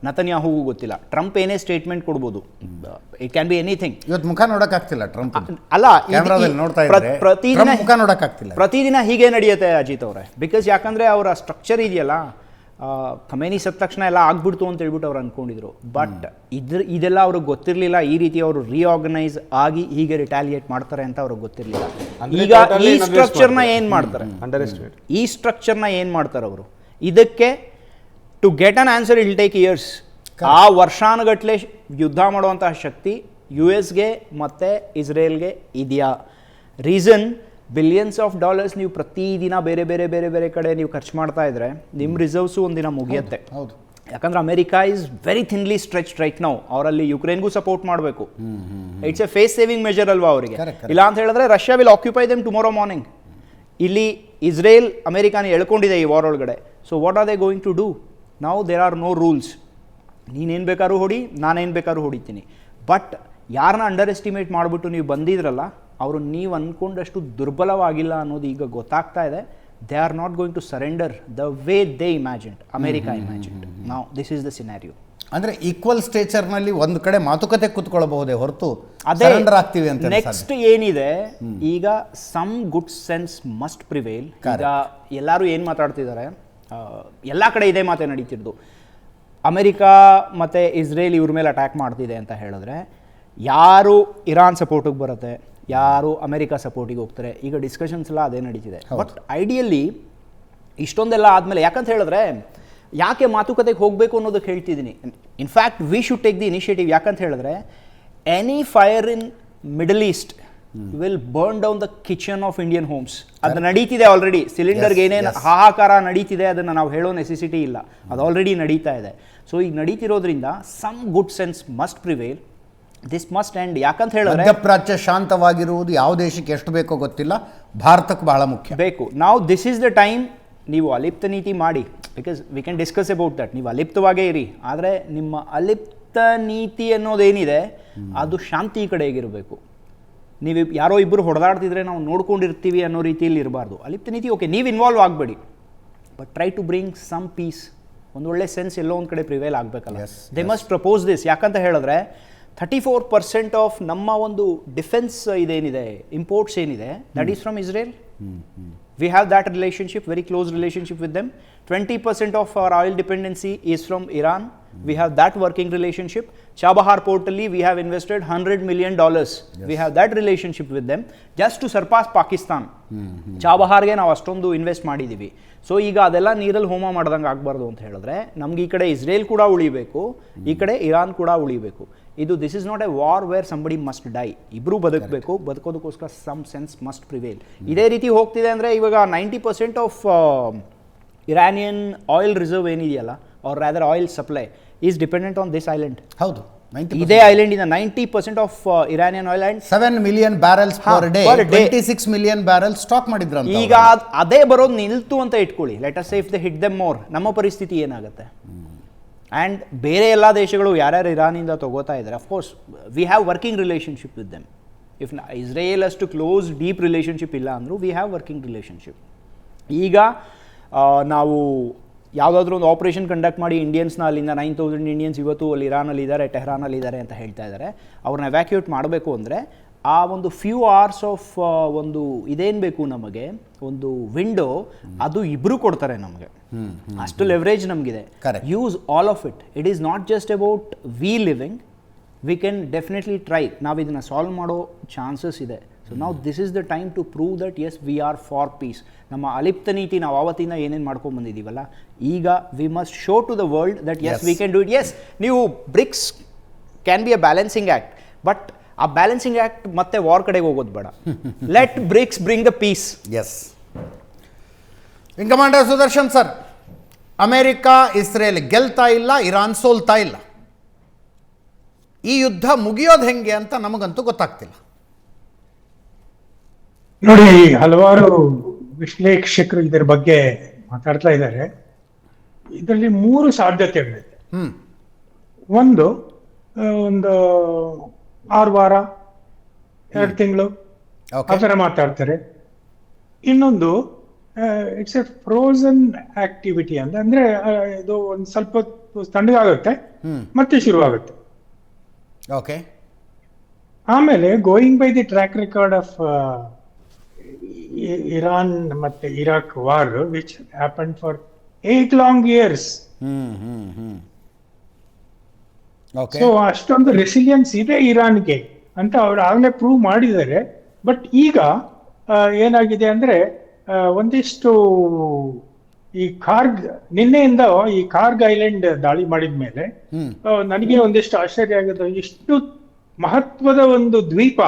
ನತನ್ಯಾಹುಗೂ ಗೊತ್ತಿಲ್ಲ. ಟ್ರಂಪ್ ಏನೇ ಸ್ಟೇಟ್ಮೆಂಟ್ ಕೊಡ್ಬೋದು, ಇಟ್ ಕ್ಯಾನ್ ಬಿ ಎನಿಥಿಂಗ್. ಇವತ್ತು ಮುಖ ನೋಡೋಕ್ಕಾಗ್ತಿಲ್ಲ ಟ್ರಂಪ್. ಅಲ್ಲ, ಕ್ಯಾಮ್ರಾದಲ್ಲಿ ನೋಡ್ತಾ ಇದ್ರೆ ಪ್ರತಿದಿನ ಟ್ರಂಪ್ ಮುಖ ನೋಡೋಕ್ಕಾಗ್ತಿಲ್ಲ. ಪ್ರತಿದಿನ ಹೀಗೆ ನಡೆಯುತ್ತೆ ಅಜಿತ್ ಅವರೇ. ಬಿಕಾಸ್ ಯಾಕಂದರೆ ಅವರ ಸ್ಟ್ರಕ್ಚರ್ ಇದೆಯಲ್ಲ, ಖಮೇನಿ ಸತ್ತ ತಕ್ಷಣ ಎಲ್ಲ ಆಗ್ಬಿಡ್ತು ಅಂತ ಹೇಳ್ಬಿಟ್ಟು ಅವ್ರು ಅಂದ್ಕೊಂಡಿದ್ರು. ಬಟ್ ಇದೆಲ್ಲ ಅವ್ರಿಗೆ ಗೊತ್ತಿರಲಿಲ್ಲ, ಈ ರೀತಿ ಅವರು ರಿಆರ್ಗನೈಸ್ ಆಗಿ ಹೀಗೆ ರಿಟ್ಯಾಲಿಯೇಟ್ ಮಾಡ್ತಾರೆ ಅಂತ ಅವ್ರಿಗೆ ಗೊತ್ತಿರಲಿಲ್ಲ. ಈಗ ಈ ಸ್ಟ್ರಕ್ಚರ್ನ ಏನು ಮಾಡ್ತಾರೆ, ಈ ಸ್ಟ್ರಕ್ಚರ್ನ ಏನು ಮಾಡ್ತಾರೆ ಅವರು, ಇದಕ್ಕೆ ಟು ಗೆಟ್ ಅನ್ ಆನ್ಸರ್ ಇಲ್ ಟೇಕ್ ಇಯರ್ಸ್. ಆ ವರ್ಷಾನುಗಟ್ಲೆ ಯುದ್ಧ ಮಾಡುವಂತಹ ಶಕ್ತಿ ಯು ಎಸ್ಗೆ ಮತ್ತು ಇಸ್ರೇಲ್ಗೆ ಇದೆಯಾ? ರೀಸನ್, ಬಿಲಿಯನ್ಸ್ ಆಫ್ ಡಾಲರ್ಸ್ ನೀವು ಪ್ರತಿದಿನ ಬೇರೆ ಬೇರೆ ಬೇರೆ ಬೇರೆ ಕಡೆ ನೀವು ಖರ್ಚು ಮಾಡ್ತಾ ಇದ್ರೆ ನಿಮ್ಮ ರಿಸರ್ವ್ಸು ಒಂದಿನ ಮುಗಿಯುತ್ತೆ. ಹೌದು. ಯಾಕಂದ್ರೆ America is very thinly stretched right now. ಅವರಲ್ಲಿ ಯುಕ್ರೇನ್ಗೂ ಸಪೋರ್ಟ್ ಮಾಡಬೇಕು. It's a face saving measure ಅಲ್ವಾ ಅವರಿಗೆ. ಇಲ್ಲ ಅಂತ ಹೇಳಿದ್ರೆ Russia will occupy them tomorrow morning. ಇಲ್ಲಿ ಇಸ್ರೇಲ್ ಅಮೆರಿಕಾನ ಎಳ್ಕೊಂಡಿದೆ ಈ ವಾರ್ ಒಳಗಡೆ. So what are they going to do? Now there are no rules. ನೀನೇನು ಬೇಕಾದ್ರೂ ಹೊಡಿ, ನಾನೇನು ಬೇಕಾದ್ರೂ ಹೊಡಿತೀನಿ. ಬಟ್ ಯಾರನ್ನ ಅಂಡರ್ ಎಸ್ಟಿಮೇಟ್ ಮಾಡಿಬಿಟ್ಟು ನೀವು ಬಂದಿದ್ರಲ್ಲ, ಅವರು ನೀವು ಅಂದ್ಕೊಂಡಷ್ಟು ದುರ್ಬಲವಾಗಿಲ್ಲ ಅನ್ನೋದು ಈಗ ಗೊತ್ತಾಗ್ತಾ ಇದೆ. They are not going to surrender the way they imagined, America imagined. Now this is the scenario. ಅಂದರೆ ಈಕ್ವಲ್ ಸ್ಟೇಚರ್ನಲ್ಲಿ ಒಂದು ಕಡೆ ಮಾತುಕತೆ ಕೂತ್ಕೊಳ್ಳಬಹುದೇ ಹೊರತು ಸರೆಂಡರ್ ಆಗ್ತೀವಿ ಅಂತ. ನೆಕ್ಸ್ಟ್ ಏನಿದೆ ಈಗ, some good sense must prevail. ಈಗ ಎಲ್ಲರೂ ಏನು ಮಾತಾಡ್ತಿದ್ದಾರೆ, ಎಲ್ಲ ಕಡೆ ಇದೇ ಮಾತೇ ನಡೀತಿರೋದು. ಅಮೆರಿಕಾ ಮತ್ತು ಇಸ್ರೇಲ್ ಇವ್ರ ಮೇಲೆ ಅಟ್ಯಾಕ್ ಮಾಡ್ತಿದೆ ಅಂತ ಹೇಳಿದ್ರೆ ಯಾರು ಇರಾನ್ ಸಪೋರ್ಟಿಗೆ ಬರುತ್ತೆ, ಯಾರು ಅಮೆರಿಕಾ ಸಪೋರ್ಟಿಗೆ ಹೋಗ್ತಾರೆ. ಈಗ ಡಿಸ್ಕಷನ್ಸ್ ಎಲ್ಲ ಅದೇ ನಡೀತಿದೆ. ಬಟ್ ಐಡಿಯಲಿ ಇಷ್ಟೊಂದೆಲ್ಲ ಆದಮೇಲೆ, ಯಾಕಂತ ಹೇಳಿದ್ರೆ ಯಾಕೆ ಮಾತುಕತೆಗೆ ಹೋಗಬೇಕು ಅನ್ನೋದಕ್ಕೆ ಹೇಳ್ತಿದ್ದೀನಿ. In fact we should take the initiative. ಯಾಕಂತ ಹೇಳಿದ್ರೆ any fire in Middle East will burn down the kitchen of Indian homes. ಅದು ನಡೀತಿದೆ ಆಲ್ರೆಡಿ. ಸಿಲಿಂಡರ್ಗೆ ಏನೇನು ಹಾಹಾಕಾರ ನಡೀತಿದೆ ಅದನ್ನು ನಾವು ಹೇಳೋ ನೆಸೆಸಿಟಿ ಇಲ್ಲ, ಅದು ಆಲ್ರೆಡಿ ನಡೀತಾ ಇದೆ. ಸೊ ಈಗ ನಡೀತಿರೋದ್ರಿಂದ some good sense must prevail. This must end. ಯಾಕಂತ ಹೇಳಿದ್ರೆ ಮಧ್ಯಪ್ರಾಚ್ಯ ಶಾಂತವಾಗಿರುವುದು ಯಾವ ದೇಶಕ್ಕೆ ಎಷ್ಟು ಬೇಕೋ ಗೊತ್ತಿಲ್ಲ, ಭಾರತಕ್ಕೆ ಬಹಳ ಮುಖ್ಯ ಬೇಕು. ನಾವು ದಿಸ್ ಈಸ್ ದ ಟೈಮ್. ನೀವು ಅಲಿಪ್ತ ನೀತಿ ಮಾಡಿ, because we can discuss about that. ನೀವು ಅಲಿಪ್ತವಾಗೇ ಇರಿ, ಆದರೆ ನಿಮ್ಮ ಅಲಿಪ್ತ ನೀತಿ ಅನ್ನೋದೇನಿದೆ ಅದು ಶಾಂತಿ ಕಡೆಗಿರಬೇಕು. ನೀವು ಯಾರೋ ಇಬ್ಬರು ಹೊಡೆದಾಡ್ತಿದ್ರೆ ನಾವು ನೋಡ್ಕೊಂಡಿರ್ತೀವಿ ಅನ್ನೋ ರೀತಿಯಲ್ಲಿ ಇರಬಾರ್ದು. ಅಲಿಪ್ತ ನೀತಿ ಓಕೆ, ನೀವು ಇನ್ವಾಲ್ವ್ ಆಗಬೇಡಿ, but try to bring some peace. ಒಂದು ಒಳ್ಳೆ ಸೆನ್ಸ್ ಎಲ್ಲೋ ಒಂದು ಕಡೆ ಪ್ರಿವೇಲ್ ಆಗಬೇಕಲ್ಲ. They must propose this. ಯಾಕಂತ ಹೇಳಿದ್ರೆ 34% ಆಫ್ ನಮ್ಮ ಒಂದು ಡಿಫೆನ್ಸ್ ಇದೇನಿದೆ, ಇಂಪೋರ್ಟ್ಸ್ ಏನಿದೆ, that is from Israel. We have that relationship, very close relationship with them. 20% of our oil dependency is from Iran. We have that working relationship. Chabahar portally we have invested $100 million. Yes. We have that relationship with them just to surpass Pakistan. ಚಾಬಹಾರ್ಗೆ ನಾವು ಅಷ್ಟೊಂದು invest ಮಾಡಿದ್ದೀವಿ. So ಈಗ ಅದೆಲ್ಲ ನೀರಲ್ಲಿ ಹೋಮ ಮಾಡ್ದಂಗೆ ಆಗಬಾರ್ದು ಅಂತ ಹೇಳಿದ್ರೆ ನಮ್ಗೆ ಈ ಕಡೆ ಇಸ್ರೇಲ್ ಕೂಡ ಉಳಿಬೇಕು, ಈ ಕಡೆ ಇರಾನ್ ಕೂಡ ಉಳಿಬೇಕು. ಇದು this is not a war where somebody must die. ಇಬ್ಬರು ಬದುಕಬೇಕು, ಬದುಕೋದಕ್ಕೋಸ್ಕರ ಸಮ್ ಸೆನ್ಸ್ ಮಸ್ಟ್ ಪ್ರಿವೇಲ್. ಇದೇ ರೀತಿ ಹೋಗ್ತಿದೆ ಅಂದರೆ ಇವಾಗ 90% ಆಫ್ ಇರಾನಿಯನ್ ಆಯಿಲ್ ರಿಸರ್ವ್ ಏನಿದೆಯಲ್ಲ, or rather oil supply is dependent on this island. ಹೌದು, ಇದೇ ಐಲ್ಯಾಂಡ್ ಇಂದ 90% of Iranian oil and 7 million barrels per day, 26 million barrels stock ಮಾಡಿದ್ರು. ಈಗ ಅದೇ ಬರೋದು ನಿಲ್ತು ಅಂತ ಇಟ್ಕೊಳ್ಳಿ. Let us say if they hit them more, ನಮ್ಮ ಪರಿಸ್ಥಿತಿ ಏನಾಗುತ್ತೆ? ಆ್ಯಂಡ್ ಬೇರೆ ಎಲ್ಲ ದೇಶಗಳು ಯಾರ್ಯಾರು ಇರಾನಿಂದ ತಗೋತಾ ಇದ್ದಾರೆ, of course we have working relationship with them. If Israel ಅಷ್ಟು ಕ್ಲೋಸ್ ಡೀಪ್ ರಿಲೇಷನ್ಶಿಪ್ ಇಲ್ಲ ಅಂದರೂ ವಿ ಹ್ಯಾವ್ ವರ್ಕಿಂಗ್ ರಿಲೇಷನ್ಶಿಪ್. ಈಗ ನಾವು ಯಾವುದಾದ್ರೂ ಒಂದು ಆಪರೇಷನ್ ಕಂಡಕ್ಟ್ ಮಾಡಿ ಇಂಡಿಯನ್ಸ್ನ ಅಲ್ಲಿಂದ 9,000 ಇಂಡಿಯನ್ಸ್ ಇವತ್ತು ಅಲ್ಲಿ ಇರಾನಲ್ಲಿ ಇದ್ದಾರೆ, ಟೆಹರಾನಲ್ಲಿ ಇದ್ದಾರೆ ಅಂತ ಹೇಳ್ತಾ ಇದ್ದಾರೆ. ಅವ್ರನ್ನ ಎವ್ಯಾಕ್ಯೂಟ್ ಮಾಡಬೇಕು ಅಂದರೆ ಆ ಒಂದು ಫ್ಯೂ ಅವರ್ಸ್ ಆಫ್ ಒಂದು ಇದೇನು ಬೇಕು ನಮಗೆ, ಒಂದು ವಿಂಡೋ, ಅದು ಇಬ್ಬರು ಕೊಡ್ತಾರೆ ನಮಗೆ. ಅಷ್ಟು ಲೆವರೇಜ್ ನಮಗಿದೆ. Use all of it. It is not just about we living, we can definitely try. ನಾವು ಇದನ್ನು ಸಾಲ್ವ್ ಮಾಡೋ ಚಾನ್ಸಸ್ ಇದೆ. ಸೊ ನಾವು this is the time to prove that as we are for peace. ನಮ್ಮ ಅಲಿಪ್ತ ನೀತಿ ನಾವು ಆವತ್ತಿಂದ ಏನೇನು ಮಾಡ್ಕೊಂಡು ಬಂದಿದ್ದೀವಲ್ಲ, ಈಗ we must show to the world that as we can do it. Yes, ನೀವು BRICS can be a balancing act, but ಆ ಬ್ಯಾಲೆನ್ಸಿಂಗ್ ಆ್ಯಕ್ಟ್ ಮತ್ತೆ ವಾರ್ ಕಡೆಗೆ ಹೋಗೋದು ಬೇಡ. Let BRICS bring the peace. Yes. Wing commander Sudarshan sir, America Israel ಗೆಲ್ತಾ ಇಲ್ಲ, Iran ಸೋಲ್ತಾ ಇಲ್ಲ. ಈ ಯುದ್ಧ ಮುಗಿಯೋದು ಹೆಂಗೆ ಅಂತ ನಮಗಂತೂ ಗೊತ್ತಾಗ್ತಿಲ್ಲ. ನೋಡಿ, ಹಲವಾರು ವಿಶ್ಲೇಷಕರು ಇದರ ಬಗ್ಗೆ ಮಾತಾಡ್ತಾ ಇದ್ದಾರೆ. ಇದರಲ್ಲಿ 3 ಸಾಧ್ಯತೆಗಳಿದೆ. ಒಂದು 6 ವಾರ 2 ತಿಂಗಳು ಆ ಥರ ಮಾತಾಡ್ತಾರೆ. ಇನ್ನೊಂದು ಇಟ್ಸ್ ಎ ಫ್ರೋಸನ್ ಆಕ್ಟಿವಿಟಿ ಅಂತ, ಅಂದ್ರೆ ಇದು ಒಂದು ಸ್ವಲ್ಪ ತಣ್ಣಗಾಗುತ್ತೆ, ಮತ್ತೆ ಶುರುವಾಗುತ್ತೆ. ಓಕೆ. ಆಮೇಲೆ going by the track record of Iran ಮತ್ತೆ Iraq war which happen for 8 long years. Okay. So ಅಷ್ಟೊಂದು ರೆಸಿಲಿಯನ್ಸ್ ಇದೆ ಇರಾನ್ಗೆ ಅಂತ ಅವ್ರು ಆಗ್ಲೇ ಪ್ರೂವ್ ಮಾಡಿದ್ದಾರೆ. ಬಟ್ ಈಗ ಏನಾಗಿದೆ ಅಂದ್ರೆ ಒಂದಿಷ್ಟು ಈ ನಿನ್ನೆಯಿಂದ ಈ ಕಾರ್ಗ್ ಐಲ್ಯಾಂಡ್ ದಾಳಿ ಮಾಡಿದ ಮೇಲೆ ನನಗೆ ಒಂದಿಷ್ಟು ಆಶ್ಚರ್ಯ ಆಗಿದೆ. ಇಷ್ಟು ಮಹತ್ವದ ಒಂದು ದ್ವೀಪ,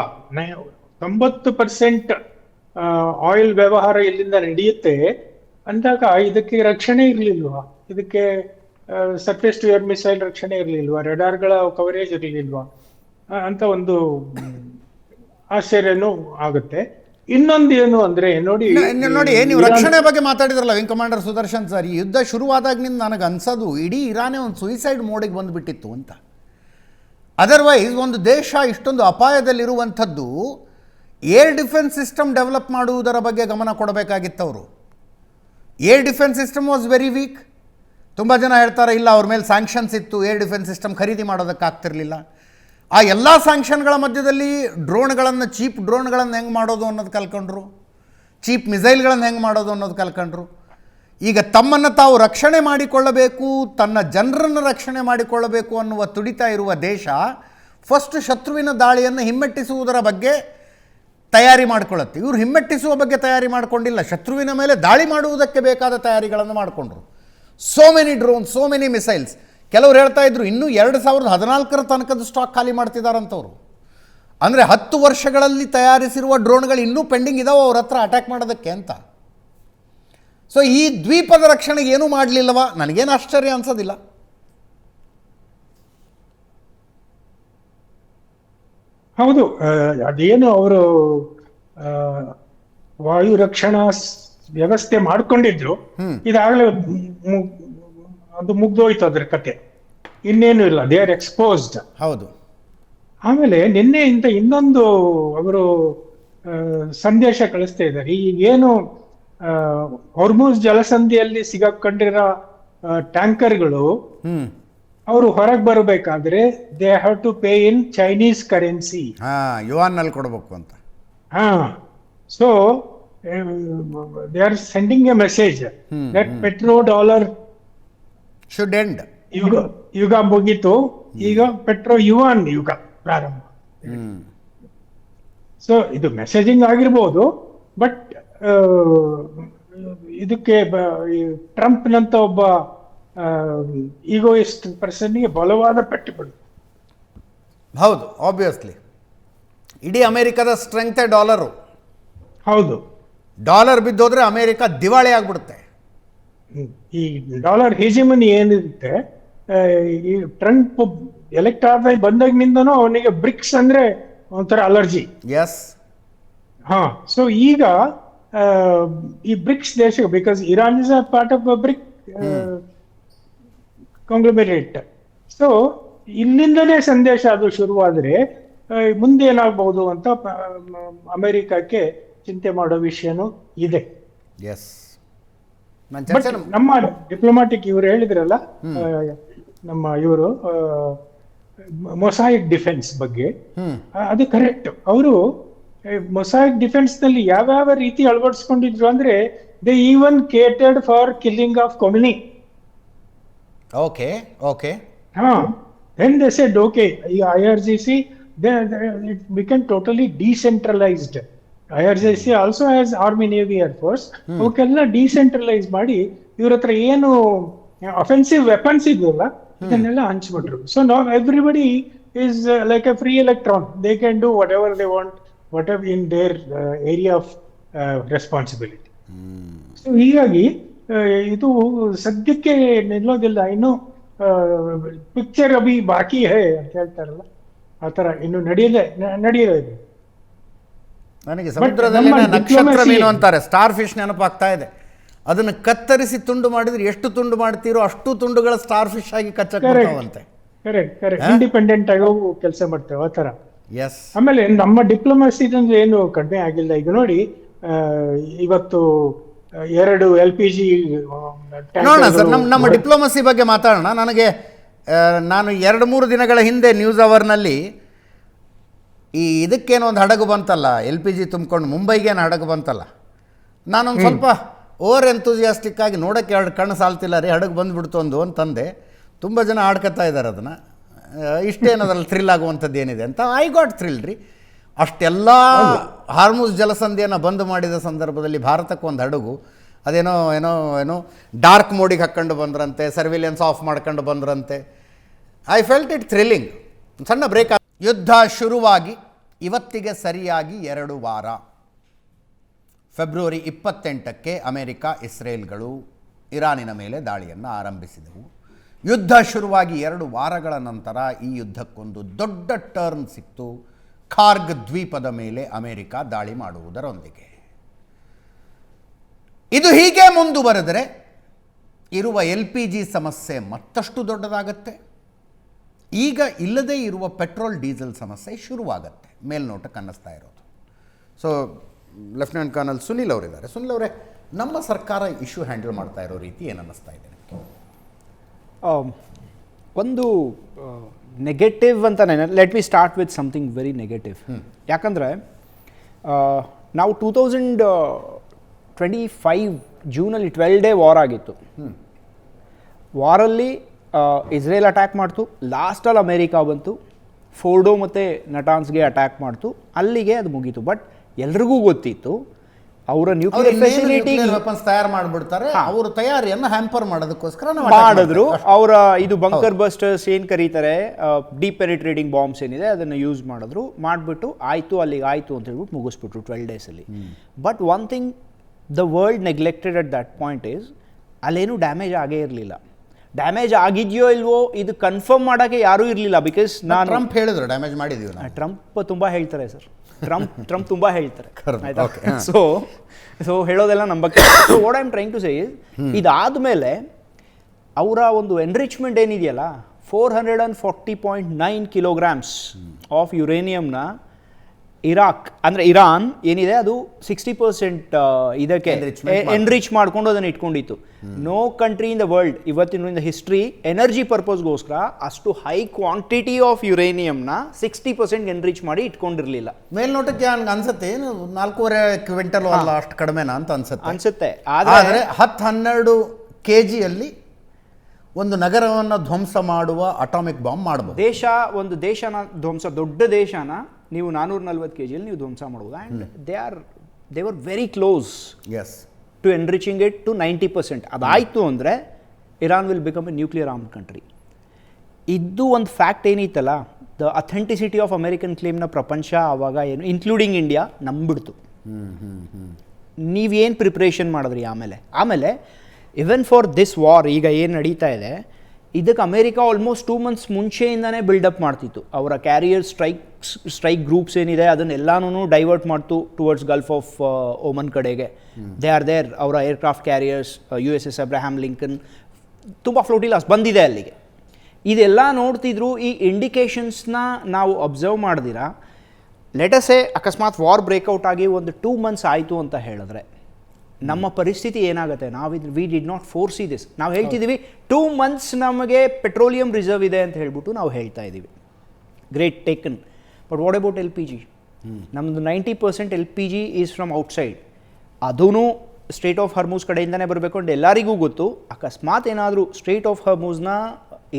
90% ಆಯಿಲ್ ವ್ಯವಹಾರ ಇಲ್ಲಿಂದ ನಡೆಯುತ್ತೆ ಅಂದಾಗ ಇದಕ್ಕೆ ರಕ್ಷಣೆ ಇರ್ಲಿಲ್ವಾ? ಇದಕ್ಕೆ ಸರ್ಫೇಸ್ ಟು ಏರ್ ಮಿಸೈಲ್ ರಕ್ಷಣೆ ಇರ್ಲಿಲ್ವಾ? ರೆಡಾರ್ಗಳ ಕವರೇಜ್ ಇರ್ಲಿಲ್ವಾ ಅಂತ ಒಂದು ಆಶ್ಚರ್ಯನೂ ಆಗುತ್ತೆ. ಇನ್ನೊಂದು ಏನು ಅಂದ್ರೆ ನೋಡಿ ನೀವು ರಕ್ಷಣೆ ಬಗ್ಗೆ ಮಾತಾಡಿದ್ರಲ್ಲ ವಿಂಗ್ ಕಮಾಂಡರ್ ಸುದರ್ಶನ್ ಸರ್, ಈ ಯುದ್ಧ ಶುರುವಾದಾಗಿನಿಂದ ನನಗೆ ಅನ್ಸೋದು ಇಡೀ ಇರಾನೇ ಒಂದು ಸುಯಿಸೈಡ್ ಮೋಡಿಗೆ ಬಂದುಬಿಟ್ಟಿತ್ತು ಅಂತ. ಅದರ್ವೈಸ್ ಒಂದು ದೇಶ ಇಷ್ಟೊಂದು ಅಪಾಯದಲ್ಲಿರುವಂಥದ್ದು ಏರ್ ಡಿಫೆನ್ಸ್ ಸಿಸ್ಟಮ್ ಡೆವಲಪ್ ಮಾಡುವುದರ ಬಗ್ಗೆ ಗಮನ ಕೊಡಬೇಕಾಗಿತ್ತು ಅವರು. Air defence system was very weak. ತುಂಬ ಜನ ಹೇಳ್ತಾರೆ ಇಲ್ಲ ಅವ್ರ ಮೇಲೆ ಸ್ಯಾಂಕ್ಷನ್ಸ್ ಇತ್ತು, ಏರ್ ಡಿಫೆನ್ಸ್ ಸಿಸ್ಟಮ್ ಖರೀದಿ ಮಾಡೋದಕ್ಕಾಗ್ತಿರ್ಲಿಲ್ಲ. ಆ ಎಲ್ಲ ಸ್ಯಾಂಕ್ಷನ್ಗಳ ಮಧ್ಯದಲ್ಲಿ ಡ್ರೋನ್ಗಳನ್ನು, ಚೀಪ್ ಡ್ರೋನ್ಗಳನ್ನು ಹೆಂಗೆ ಮಾಡೋದು ಅನ್ನೋದು ಕಲ್ಕೊಂಡ್ರು, ಚೀಪ್ ಮಿಸೈಲ್ಗಳನ್ನು ಹೆಂಗೆ ಮಾಡೋದು ಅನ್ನೋದು ಕಲ್ಕೊಂಡ್ರು. ಈಗ ತಮ್ಮನ್ನು ತಾವು ರಕ್ಷಣೆ ಮಾಡಿಕೊಳ್ಳಬೇಕು, ತನ್ನ ಜನರನ್ನು ರಕ್ಷಣೆ ಮಾಡಿಕೊಳ್ಳಬೇಕು ಅನ್ನುವ ತುಡಿತಾ ಇರುವ ದೇಶ ಫಸ್ಟ್ ಶತ್ರುವಿನ ದಾಳಿಯನ್ನು ಹಿಮ್ಮೆಟ್ಟಿಸುವುದರ ಬಗ್ಗೆ ತಯಾರಿ ಮಾಡಿಕೊಳ್ಳುತ್ತೆ. ಇವರು ಹಿಮ್ಮೆಟ್ಟಿಸುವ ಬಗ್ಗೆ ತಯಾರಿ ಮಾಡಿಕೊಂಡಿಲ್ಲ, ಶತ್ರುವಿನ ಮೇಲೆ ದಾಳಿ ಮಾಡುವುದಕ್ಕೆ ಬೇಕಾದ ತಯಾರಿಗಳನ್ನು ಮಾಡಿಕೊಂಡ್ರು. So many drone, so many missiles. ಕೆಲವರು ಹೇಳ್ತಾ ಇದ್ರು ಇನ್ನೂ 2014 ತನಕದ ಸ್ಟಾಕ್ ಖಾಲಿ ಮಾಡ್ತಿದ್ದಾರಂಥವ್ರು. ಅಂದರೆ 10 ವರ್ಷಗಳಲ್ಲಿ ತಯಾರಿಸಿರುವ ಡ್ರೋನ್ಗಳು ಇನ್ನೂ ಪೆಂಡಿಂಗ್ ಇದಾವೆ ಅವ್ರ ಹತ್ರ ಅಟ್ಯಾಕ್ ಮಾಡೋದಕ್ಕೆ ಅಂತ. ಸೊ ಈ ದ್ವೀಪದ ರಕ್ಷಣೆಗೆ ಏನೂ ಮಾಡಲಿಲ್ಲವಾ? ನನಗೇನು ಆಶ್ಚರ್ಯ ಅನ್ಸೋದಿಲ್ಲ. ಹೌದು, ಅದೇನು ಅವರು ವಾಯು ರಕ್ಷಣಾ ವ್ಯವಸ್ಥೆ ಮಾಡ್ಕೊಂಡಿದ್ರು, ಇದಾಗಲೇ ಅದು ಮುಗ್ದೋಯ್ತು ಅದ್ರ ಕತೆ, ಇನ್ನೇನು ಇಲ್ಲ, ದೇ ಆರ್ ಎಕ್ಸ್ಪೋಸ್ಡ್. ಹೌದು. ಆಮೇಲೆ ನಿನ್ನೆಯಿಂದ ಇನ್ನೊಂದು ಅವರು ಸಂದೇಶ ಕಳಿಸ್ತಾ ಇದ್ದಾರೆ. ಈಗೇನು ಹೊರ್ಮುಜ್ ಜಲಸಂಧಿಯಲ್ಲಿ ಸಿಗಾಕೊಂಡಿರೋ ಟ್ಯಾಂಕರ್ಗಳು ಅವರು ಹೊರಗೆ ಬರಬೇಕಾದ್ರೆ they have to pay in Chinese currency. Yuan ನಲ್ಲಿ ಕೊಡಬೇಕು ಅಂತ. So they are sending a message that petro dollar should end. ಯುಗ ಮುಗೀತು, ಈಗ ಪೆಟ್ರೋ ಯುವಾನ್ ಯುಗ ಪ್ರಾರಂಭ. ಸೊ ಇದು ಮೆಸೇಜಿಂಗ್ ಆಗಿರ್ಬೋದು, ಬಟ್ ಇದಕ್ಕೆ ಟ್ರಂಪ್ನಂತ ಒಬ್ಬ ಈಗೋಯಿಸ್ಟ್ ಪರ್ಸನ್ಗೆ ಬಲವಾದ ಪೆಟ್ಟು. ಹೌದು, ಆಬ್ವಿಯಸ್ಲಿ ಇಡೀ ಅಮೆರಿಕದ ಸ್ಟ್ರೆಂಗ್ತೇ ಡಾಲರು. ಹೌದು, ಡಾಲರ್ ಬಿದ್ದೋದ್ರೆ ಅಮೆರಿಕ ದಿವಾಳಿ ಆಗ್ಬಿಡುತ್ತೆ. ಈ ಡಾಲರ್ ಹೇಜಿಮನಿ ಏನಿರುತ್ತೆ, ಈ ಟ್ರಂಪ್ ಎಲೆಕ್ಟ್ ಆದ ಬಂದಾಗಿನಿಂದನೂ ಅವನಿಗೆ ಬ್ರಿಕ್ಸ್ ಅಂದ್ರೆ ಒಂಥರ ಅಲರ್ಜಿ. ಎಸ್. ಸೊ ಈಗ ಈ ಬ್ರಿಕ್ಸ್ ದೇಶ, because Iran is a part of BRIC conglomerate. So ಇಲ್ಲಿಂದನೇ ಸಂದೇಶ ಅದು ಶುರುವಾದ್ರೆ ಮುಂದೆ ಏನಾಗಬಹುದು ಅಂತ ಅಮೆರಿಕಕ್ಕೆ ಚಿಂತೆ ಮಾಡೋ ವಿಷಯನೂ ಇದೆ. ಎಸ್. ಬಟ್ ನಮ್ಮ ಡಿಪ್ಲೊಮ್ಯಾಟಿಕ್ ಇವರು ಹೇಳಿದ್ರಲ್ಲ, ನಮ್ಮ ಇವರು ಮೊಸಾಯಿಕ್ ಡಿಫೆನ್ಸ್ ಬಗ್ಗೆ, ಅದು ಕರೆಕ್ಟ್. ಅವರು ಮೊಸಾಯಿಕ್ ಡಿಫೆನ್ಸ್ ನಲ್ಲಿ ಯಾವ್ಯಾವ ರೀತಿ ಅಳವಡಿಸ್ಕೊಂಡಿದ್ರು ಅಂದ್ರೆ they even catered for killing of Khomeini. Okay okay. then they said okay, IRGC it became totally decentralized. IRGC also has Army, Navy, Air Force. ಅವಕ್ಕೆಲ್ಲ ಡಿಸೆಂಟ್ರಲೈಸ್ ಮಾಡಿ ಇವ್ರ ಹತ್ರ ಏನು ಅಫೆನ್ಸಿವ್ ವೆಪನ್ಸ್ ಇದೆಯಲ್ಲ ಇದನ್ನೆಲ್ಲ ಹಂಚ್ಬಿಟ್ರು. ಸೊ ನಾವ್ everybody is like a free electron. They can do whatever they want, whatever in their area of responsibility. So ಹೀಗಾಗಿ ಇದು ಸದ್ಯಕ್ಕೆ ನಿಲ್ಲೋದಿಲ್ಲ. ಇನ್ನು ಪಿಕ್ಚರ್ ಅಭಿ ಬಾಕಿ ಹೇ ಅಂತ ಹೇಳ್ತಾರಲ್ಲ, ಆತರ ಇನ್ನು ನಡೆಯಲಿದೆ. ನನಗೆ ಸಮುದ್ರದಲ್ಲಿ ನಕ್ಷತ್ರ ಮೀನು ಅಂತಾರೆ, ಸ್ಟಾರ್ ಫಿಶ್ ನೆನಪಾಗ್ತಾ ಇದೆ. ಅದನ್ನು ಕತ್ತರಿಸಿ ತುಂಡು ಮಾಡಿದ್ರೆ ಎಷ್ಟು ತುಂಡು ಮಾಡ್ತೀರೋ ಅಷ್ಟು ತುಂಡುಗಳ ಸ್ಟಾರ್ ಫಿಶ್ ಆಗಿ ಕಚ್ಚಕ್ಕೆ. ಕರೆಕ್ಟ್, ಇಂಡಿಪೆಂಡೆಂಟ್ ಆಗಿ ಕೆಲಸ ಮಾಡ್ತೇವೆ ಆತರ. ಎಸ್. ಆಮೇಲೆ ನಮ್ಮ ಡಿಪ್ಲೊಮಸಿ ಏನು ಕಡಿಮೆ ಆಗಿಲ್ಲ. ಈಗ ನೋಡಿ, ಇವತ್ತು ಎರಡು LPG ನೋಡೋಣ ಸರ್, ನಮ್ಮ ಡಿಪ್ಲೊಮಸಿ ಬಗ್ಗೆ ಮಾತಾಡೋಣ. ನಾನು 2-3 ದಿನಗಳ ಹಿಂದೆ ನ್ಯೂಸ್ ಅವರ್ನಲ್ಲಿ ಇದಕ್ಕೇನೋ ಒಂದು ಹಡಗು ಬಂತಲ್ಲ, LPG ತುಂಬ್ಕೊಂಡು ಮುಂಬೈಗೇನು ಹಡಗು ಬಂತಲ್ಲ, ನಾನೊಂದು ಸ್ವಲ್ಪ ಓವರ್ ಎಂತೂಸಿಯಾಸ್ಟಿಕ್ ಆಗಿ ನೋಡೋಕ್ಕೆ 2 ಕಣ್ಣು ಸಾಲ್ತಿಲ್ಲ ರೀ, ಹಡಗು ಬಂದುಬಿಡ್ತು ಅಂತಂದೆ. ತುಂಬ ಜನ ಆಡ್ಕೊತಾ ಇದ್ದಾರೆ ಅದನ್ನು, ಇಷ್ಟೇನದ್ರಲ್ಲಿ ಥ್ರಿಲ್ ಆಗುವಂಥದ್ದು ಏನಿದೆ ಅಂತ. ಐ ಗಾಟ್ ಥ್ರಿಲ್ ರೀ. ಅಷ್ಟೆಲ್ಲ ಹಾರ್ಮುಜ್ ಜಲಸಂಧಿಯನ್ನು ಬಂದ್ ಮಾಡಿದ ಸಂದರ್ಭದಲ್ಲಿ ಭಾರತಕ್ಕೆ ಒಂದು ಹಡಗು ಏನೋ ಡಾರ್ಕ್ ಮೋಡಿಗೆ ಹಾಕ್ಕೊಂಡು ಬಂದ್ರಂತೆ, ಸರ್ವಿಲೆನ್ಸ್ ಆಫ್ ಮಾಡ್ಕೊಂಡು ಬಂದ್ರಂತೆ. I felt it thrilling. ಸಣ್ಣ ಬ್ರೇಕ್. ಯುದ್ಧ ಶುರುವಾಗಿ ಇವತ್ತಿಗೆ ಸರಿಯಾಗಿ 2 ವಾರ. ಫೆಬ್ರವರಿ 28ಕ್ಕೆ ಅಮೆರಿಕ, ಇಸ್ರೇಲ್ಗಳು ಇರಾನಿನ ಮೇಲೆ ದಾಳಿಯನ್ನು ಆರಂಭಿಸಿದವು. ಯುದ್ಧ ಶುರುವಾಗಿ 2 ವಾರಗಳ ನಂತರ ಈ ಯುದ್ಧಕ್ಕೊಂದು ದೊಡ್ಡ ಟರ್ನ್ ಸಿಕ್ತು. ಖಾರ್ಗ್ ದ್ವೀಪದ ಮೇಲೆ ಅಮೆರಿಕ ದಾಳಿ ಮಾಡುವುದರೊಂದಿಗೆ. ಇದು ಹೀಗೆ ಮುಂದುವರೆದರೆ ಇರುವ LPG ಸಮಸ್ಯೆ ಮತ್ತಷ್ಟು ದೊಡ್ಡದಾಗತ್ತೆ. ಈಗ ಇಲ್ಲದೇ ಇರುವ ಪೆಟ್ರೋಲ್ ಡೀಸೆಲ್ ಸಮಸ್ಯೆ ಶುರುವಾಗತ್ತೆ, ಮೇಲ್ನೋಟಕ್ಕೆ ಅನ್ನಿಸ್ತಾ ಇರೋದು. ಸೊ ಲೆಫ್ಟಿನೆಂಟ್ ಕರ್ನಲ್ ಸುನಿಲ್ ಅವರಿದ್ದಾರೆ. ಸುನಿಲ್ ಅವರೇ, ನಮ್ಮ ಸರ್ಕಾರ ಇಶ್ಯೂ ಹ್ಯಾಂಡಲ್ ಮಾಡ್ತಾ ಇರೋ ರೀತಿ ಏನು ಅನ್ನಿಸ್ತಾ ಇದೆ ನಿಮಗೆ? ಒಂದು ನೆಗೆಟಿವ್ ಅಂತ let me start with something very negative. ಯಾಕಂದರೆ ನಾವು 2025 ಜೂನಲ್ಲಿ 12 ಡೇ ವಾರ್ ಆಗಿತ್ತು. ವಾರಲ್ಲಿ ಇಸ್ರೇಲ್ ಅಟ್ಯಾಕ್ ಮಾಡ್ತು, ಲಾಸ್ಟಲ್ಲಿ ಅಮೇರಿಕಾ ಬಂತು, ಫೋರ್ಡೋ ಮತ್ತು ನಟಾನ್ಸ್ಗೆ ಅಟ್ಯಾಕ್ ಮಾಡ್ತು, ಅಲ್ಲಿಗೆ ಅದು ಮುಗೀತು. ಬಟ್ ಎಲ್ರಿಗೂ ಗೊತ್ತಿತ್ತು ಅವರ ನ್ಯೂಕ್ಲಿಯರ್ ಫೆಸಿಲಿಟಿ ತಯಾರು ಮಾಡಿಬಿಡ್ತಾರೆ, ಅವರ ತಯಾರಿಯನ್ನು ಹ್ಯಾಂಪರ್ ಮಾಡೋದಕ್ಕೋಸ್ಕರ ಮಾಡಿದ್ರು. ಅವರ ಇದು ಬಂಕರ್ ಬಸ್ಟರ್ಸ್ ಏನು ಕರೀತಾರೆ, ಡೀಪ್ ಪೆನಿಟ್ರೇಟಿಂಗ್ ಬಾಂಬ್ಸ್ ಏನಿದೆ ಅದನ್ನು ಯೂಸ್ ಮಾಡಿಬಿಟ್ಟು ಆಯಿತು ಅಲ್ಲಿಗೆ ಆಯಿತು ಅಂತ ಹೇಳ್ಬಿಟ್ಟು ಮುಗಿಸ್ಬಿಟ್ರು 12 ಡೇಸಲ್ಲಿ. But one thing the world neglected at that point is, ಅಲ್ಲೇನೂ ಡ್ಯಾಮೇಜ್ ಆಗೇ ಇರಲಿಲ್ಲ. ಡ್ಯಾಮೇಜ್ ಆಗಿದೆಯೋ ಇಲ್ವೋ ಇದು ಕನ್ಫರ್ಮ್ ಮಾಡೋಕ್ಕೆ ಯಾರೂ ಇರಲಿಲ್ಲ. ಬಿಕಾಸ್ ಟ್ರಂಪ್ ಹೇಳಿದ್ರು ಡ್ಯಾಮೇಜ್ ಮಾಡಿದ್ದೀವಿ. ಟ್ರಂಪ್ ತುಂಬ ಹೇಳ್ತಾರೆ ಸರ್, ಟ್ರಂಪ್ ತುಂಬ ಹೇಳ್ತಾರೆ, ಆಯ್ತಾ? ಸೊ ಹೇಳೋದೆಲ್ಲ ನಂಬಕ್ಕೆ. So what I am trying to say is, ಇದಾದಮೇಲೆ ಅವರ ಒಂದು ಎನ್ರಿಚ್ಮೆಂಟ್ ಏನಿದೆಯಲ್ಲ, 440.9 ಕಿಲೋಗ್ರಾಮ್ಸ್ ಆಫ್ ಯುರೇನಿಯಂನ ಇರಾನ್ ಏನಿದೆ ಅದು 60% ಇದಕ್ಕೆ ಎನ್ರಿಚ್ ಮಾಡ್ಕೊಂಡು ಅದನ್ನು ಇಟ್ಕೊಂಡಿತ್ತು. No country in the world ಇವತ್ತಿನ ಹಿಸ್ಟ್ರಿ ಎನರ್ಜಿ ಪರ್ಪಸ್ಗೋಸ್ಕರ ಅಷ್ಟು ಹೈ ಕ್ವಾಂಟಿಟಿ ಆಫ್ ಯುರೇನಿಯಂನ 60% ಎನ್ರಿಚ್ ಮಾಡಿ ಇಟ್ಕೊಂಡಿರಲಿಲ್ಲ. ಮೇಲ್ನೋಟಕ್ಕೆ ಹಂಗೆ ಅನ್ಸುತ್ತೆ, 4.25 ಕ್ವಿಂಟಲ್ ಅಲ್ಲ, ಅಷ್ಟು ಕಡಿಮೆನಾ ಅಂತ ಅನ್ಸುತ್ತೆ. ಆದರೆ 10-12 kgಯಲ್ಲಿ ಒಂದು ನಗರವನ್ನು ಧ್ವಂಸ ಮಾಡುವ ಅಟಾಮಿಕ್ ಬಾಂಬ್ ಮಾಡಬಹುದು. ಒಂದು ದೇಶನ ಧ್ವಂಸ, ದೊಡ್ಡ ದೇಶನ ನೀವು 440 kgಯಲ್ಲಿ ನೀವು ಧ್ವಂಸ ಮಾಡ್ಬೋದು. And they were very close to enriching it to 90%. ಅದಾಯಿತು ಅಂದರೆ Iran will become a nuclear armed country. ಇದು ಒಂದು ಫ್ಯಾಕ್ಟ್ ಏನಿತ್ತಲ್ಲ, ದ ಅಥೆಂಟಿಸಿಟಿ ಆಫ್ ಅಮೆರಿಕನ್ ಕ್ಲೇಮ್ನ ಪ್ರಪಂಚ ಆವಾಗ ಏನು ಇನ್ಕ್ಲೂಡಿಂಗ್ ಇಂಡಿಯಾ ನಂಬಿಡ್ತು. ನೀವೇನು ಪ್ರಿಪ್ರೇಷನ್ ಮಾಡಿದ್ರಿ ಆಮೇಲೆ ಇವನ್ ಫಾರ್ ದಿಸ್ ವಾರ್ ಈಗ ಏನು ನಡೀತಾ ಇದೆ, ಇದಕ್ಕೆ ಅಮೇರಿಕಾ ಆಲ್ಮೋಸ್ಟ್ 2 months ಮುಂಚೆಯಿಂದನೇ ಬಿಲ್ಡಪ್ ಮಾಡ್ತಿತ್ತು. ಅವರ ಕ್ಯಾರಿಯರ್ ಸ್ಟ್ರೈಕ್ ಗ್ರೂಪ್ಸ್ ಏನಿದೆ ಅದನ್ನೆಲ್ಲನೂ ಡೈವರ್ಟ್ ಮಾಡ್ತು ಟುವರ್ಡ್ಸ್ ಗಲ್ಫ್ ಆಫ್ ಓಮನ್ ಕಡೆಗೆ. They are there. ಅವರ aircraft carriers USS Abraham Lincoln ತುಂಬ ಫ್ಲೋಟಿಲಾಸ್ ಬಂದಿದೆ ಅಲ್ಲಿಗೆ. ಇದೆಲ್ಲ ನೋಡ್ತಿದ್ರು. ಈ ಇಂಡಿಕೇಶನ್ಸ್ನ ನಾವು ಅಬ್ಸರ್ವ್ ಮಾಡಿದಿರಾ, ಲೆಟಸೇ ಅಕಸ್ಮಾತ್ ವಾರ್ ಬ್ರೇಕ್ಔಟ್ ಆಗಿ ಒಂದು 2 months ಆಯಿತು ಅಂತ ಹೇಳಿದ್ರೆ ನಮ್ಮ ಪರಿಸ್ಥಿತಿ ಏನಾಗುತ್ತೆ? V did not ಫೋರ್ಸಿ this. ನಾವು ಹೇಳ್ತಿದ್ದೀವಿ 2 months ನಮಗೆ ಪೆಟ್ರೋಲಿಯಂ ರಿಸರ್ವ್ ಇದೆ ಅಂತ ಹೇಳ್ಬಿಟ್ಟು ನಾವು ಹೇಳ್ತಾ ಇದ್ದೀವಿ. Great taken. But what about LPG? ನಮ್ಮದು 90% LPG ಈಸ್ ಫ್ರಮ್ ಔಟ್ಸೈಡ್. ಅದೂ ಸ್ಟ್ರೇಟ್ ಆಫ್ ಹರ್ಮೂಸ್ ಕಡೆಯಿಂದನೇ ಬರಬೇಕು ಅಂತ ಎಲ್ಲರಿಗೂ ಗೊತ್ತು. ಅಕಸ್ಮಾತ್ ಏನಾದರೂ ಸ್ಟ್ರೇಟ್ ಆಫ್ ಹರ್ಮೂಸ್ನ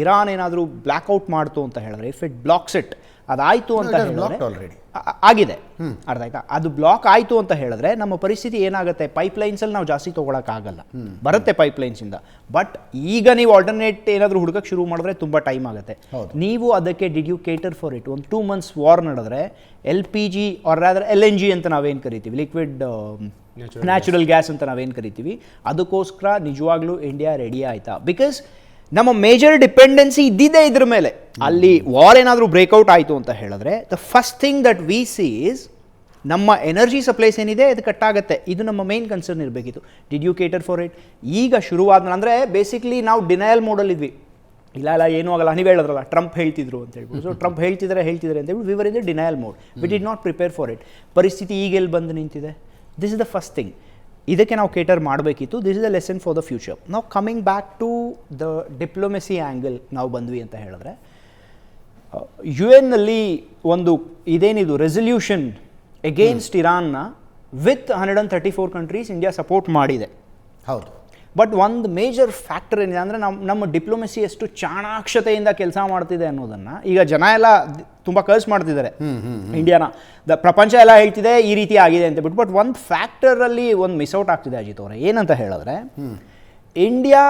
ಇರಾನ್ ಏನಾದರೂ ಬ್ಲ್ಯಾಕ್ಔಟ್ ಮಾಡ್ತು ಅಂತ ಹೇಳಿದ್ರೆ, ಇಫ್ ಇಟ್ ಬ್ಲಾಕ್ಸ್ ಇಟ್, ಅದಾಯಿತು ಅಂತ ಹೇಳಿದ್ರೆ ಆಗಿದೆ, ಅರ್ಥ ಆಯ್ತಾ? ಅದು ಬ್ಲಾಕ್ ಆಯಿತು ಅಂತ ಹೇಳಿದ್ರೆ ನಮ್ಮ ಪರಿಸ್ಥಿತಿ ಏನಾಗುತ್ತೆ? ಪೈಪ್ಲೈನ್ಸಲ್ಲಿ ನಾವು ಜಾಸ್ತಿ ತೊಗೊಳಕ್ಕಾಗಲ್ಲ, ಬರುತ್ತೆ ಪೈಪ್ಲೈನ್ಸಿಂದ. ಬಟ್ ಈಗ ನೀವು ಆಲ್ಟರ್ನೇಟ್ ಏನಾದರೂ ಹುಡುಕಕ್ಕೆ ಶುರು ಮಾಡಿದ್ರೆ ತುಂಬ ಟೈಮ್ ಆಗುತ್ತೆ. ನೀವು ಅದಕ್ಕೆ did you cater for it? ಒಂದು 2 months ವಾರ್ ನಡೆದ್ರೆ LPG ಆರ್ ರಾದರ್ LNG ಅಂತ ನಾವೇನು ಕರಿತೀವಿ, ಲಿಕ್ವಿಡ್ ನ್ಯಾಚುರಲ್ ಗ್ಯಾಸ್ ಅಂತ ನಾವೇನು ಕರಿತೀವಿ, ಅದಕ್ಕೋಸ್ಕರ ನಿಜವಾಗ್ಲೂ ಇಂಡಿಯಾ ರೆಡಿ ಆಯಿತಾ? ಬಿಕಾಸ್ ನಮ್ಮ ಮೇಜರ್ ಡಿಪೆಂಡೆನ್ಸಿ ಇದ್ದಿದ್ದೇ ಇದ್ರ ಮೇಲೆ. ಅಲ್ಲಿ ವಾರ್ ಏನಾದರೂ ಬ್ರೇಕ್ಔಟ್ ಆಯಿತು ಅಂತ ಹೇಳಿದ್ರೆ the first thing that we see is ನಮ್ಮ ಎನರ್ಜಿ ಸಪ್ಲೈಸ್ ಏನಿದೆ ಅದು ಕಟ್ಟಾಗುತ್ತೆ. ಇದು ನಮ್ಮ ಮೇನ್ ಕನ್ಸರ್ನ್ ಇರಬೇಕಿತ್ತು. Did you cater for it? ಈಗ ಶುರುವಾದ್ಮೇಲೆ ಅಂದರೆ ಬೇಸಿಕ್ಲಿ ನಾವು ಡಿನಯಲ್ ಮೋಡಲ್ಲಿದ್ವಿ. ಇಲ್ಲ ಏನೂ ಆಗಲ್ಲ, ನೀವು ಹೇಳಿದ್ರಲ್ಲ ಟ್ರಂಪ್ ಹೇಳ್ತಿದ್ರು ಅಂತ ಹೇಳ್ಬಿಟ್ಟು. ಸೊ ಟ್ರಂಪ್ ಹೇಳ್ತಿದ್ದಾರೆ ಅಂತ ಹೇಳ್ಬಿಟ್ಟು we were in the denial mode. We did not prepare for it. ಪರಿಸ್ಥಿತಿ ಈಗ ಎಲ್ಲಿ ಬಂದು ನಿಂತಿದೆ? This is the first thing. ಇದಕ್ಕೆ ನಾವು ಕೇಟರ್ ಮಾಡಬೇಕಿತ್ತು. This is a lesson for the future. ನಾವು coming back to the diplomacy angle ನಾವು ಬಂದ್ವಿ ಅಂತ ಹೇಳಿದ್ರೆ, ಯು ಎನ್ನಲ್ಲಿ ಒಂದು ಇದೇನಿದು ರೆಸಲ್ಯೂಷನ್ ಎಗೇನ್ಸ್ಟ್ ಇರಾನ್ನ ವಿತ್ 134 ಕಂಟ್ರೀಸ್ ಇಂಡಿಯಾ ಸಪೋರ್ಟ್ ಮಾಡಿದೆ. ಹೌದು. ಬಟ್ ಒಂದು ಮೇಜರ್ ಫ್ಯಾಕ್ಟರ್ ಏನಿದೆ ಅಂದರೆ ನಮ್ಮ ಡಿಪ್ಲೊಮೆಸಿ ಎಷ್ಟು ಚಾಣಾಕ್ಷತೆಯಿಂದ ಕೆಲಸ ಮಾಡ್ತಿದೆ ಅನ್ನೋದನ್ನು ಈಗ ಜನ ಎಲ್ಲ ತುಂಬ ಕರ್ಸ್ ಮಾಡ್ತಿದ್ದಾರೆ ಇಂಡಿಯಾನ. ಪ್ರಪಂಚ ಎಲ್ಲ ಹೇಳ್ತಿದೆ ಈ ರೀತಿ ಆಗಿದೆ ಅಂತ ಬಿಟ್ಟು. ಬಟ್ ಒಂದು ಫ್ಯಾಕ್ಟರಲ್ಲಿ ಒಂದು ಮಿಸ್ಔಟ್ ಆಗ್ತಿದೆ ಅಜಿತ್ ಅವರೇ. ಏನಂತ ಹೇಳಿದ್ರೆ, ಇಂಡಿಯಾ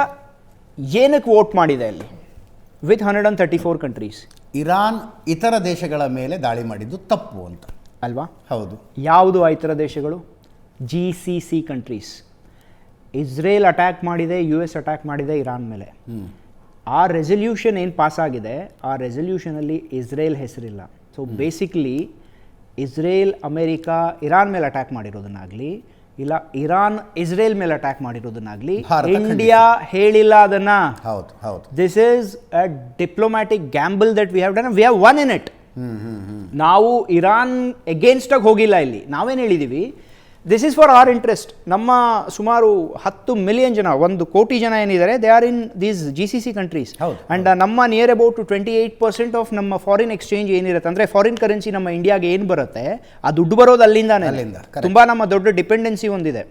ಏನಕ್ಕೆ ವೋಟ್ ಮಾಡಿದೆ ಅಲ್ಲಿ ವಿತ್ 134 ಕಂಟ್ರೀಸ್? ಇರಾನ್ ಇತರ ದೇಶಗಳ ಮೇಲೆ ದಾಳಿ ಮಾಡಿದ್ದು ತಪ್ಪು ಅಂತ ಅಲ್ವಾ? ಹೌದು. ಯಾವುದು ಆ ಇತರ ದೇಶಗಳು? GCC countries. ಇಸ್ರೇಲ್ ಅಟ್ಯಾಕ್ ಮಾಡಿದೆ, US ಅಟ್ಯಾಕ್ ಮಾಡಿದೆ ಇರಾನ್ ಮೇಲೆ. ಆ ರೆಸಲ್ಯೂಷನ್ ಏನು ಪಾಸ್ ಆಗಿದೆ, ಆ ರೆಸಲ್ಯೂಷನಲ್ಲಿ ಇಸ್ರೇಲ್ ಹೆಸರಿಲ್ಲ. So basically Israel America Iran ಮೇಲೆ ಅಟ್ಯಾಕ್ ಮಾಡಿರೋದನ್ನಾಗಲಿ, ಇಲ್ಲ ಇರಾನ್ ಇಸ್ರೇಲ್ ಮೇಲೆ ಅಟ್ಯಾಕ್ ಮಾಡಿರೋದನ್ನಾಗಲಿ ಇಂಡಿಯಾ ಹೇಳಿಲ್ಲ ಅದನ್ನು. ಹೌದು ಹೌದು. This is a diplomatic gamble that we have done, we have won in it. ನಾವು ಇರಾನ್ ಎಗೇನ್ಸ್ಟಾಗಿ ಹೋಗಿಲ್ಲ ಇಲ್ಲಿ. ನಾವೇನು ಹೇಳಿದ್ದೀವಿ, this is for our interest. ನಮ್ಮ ಸುಮಾರು 10 ಮಿಲಿಯನ್ ಜನ, 1 ಕೋಟಿ ಜನ ಏನಿದ್ದಾರೆ, they are in these GCC countries. And ನಮ್ಮ ನಿಯರ್ ಅಬೌಟ್ 28% ಆಫ್ ನಮ್ಮ ಫಾರಿನ್ ಎಕ್ಸ್ಚೇಂಜ್ ಏನಿರುತ್ತೆ, ಅಂದರೆ ಫಾರಿನ್ ಕರೆನ್ಸಿ ನಮ್ಮ ಇಂಡಿಯಾಗೆ ಏನು ಬರುತ್ತೆ ಆ ದುಡ್ಡು ಬರೋದು ಅಲ್ಲಿಂದಾನೆ. ತುಂಬ ನಮ್ಮ ದೊಡ್ಡ ಡಿಪೆಂಡೆನ್ಸಿ ಒಂದಿದೆ.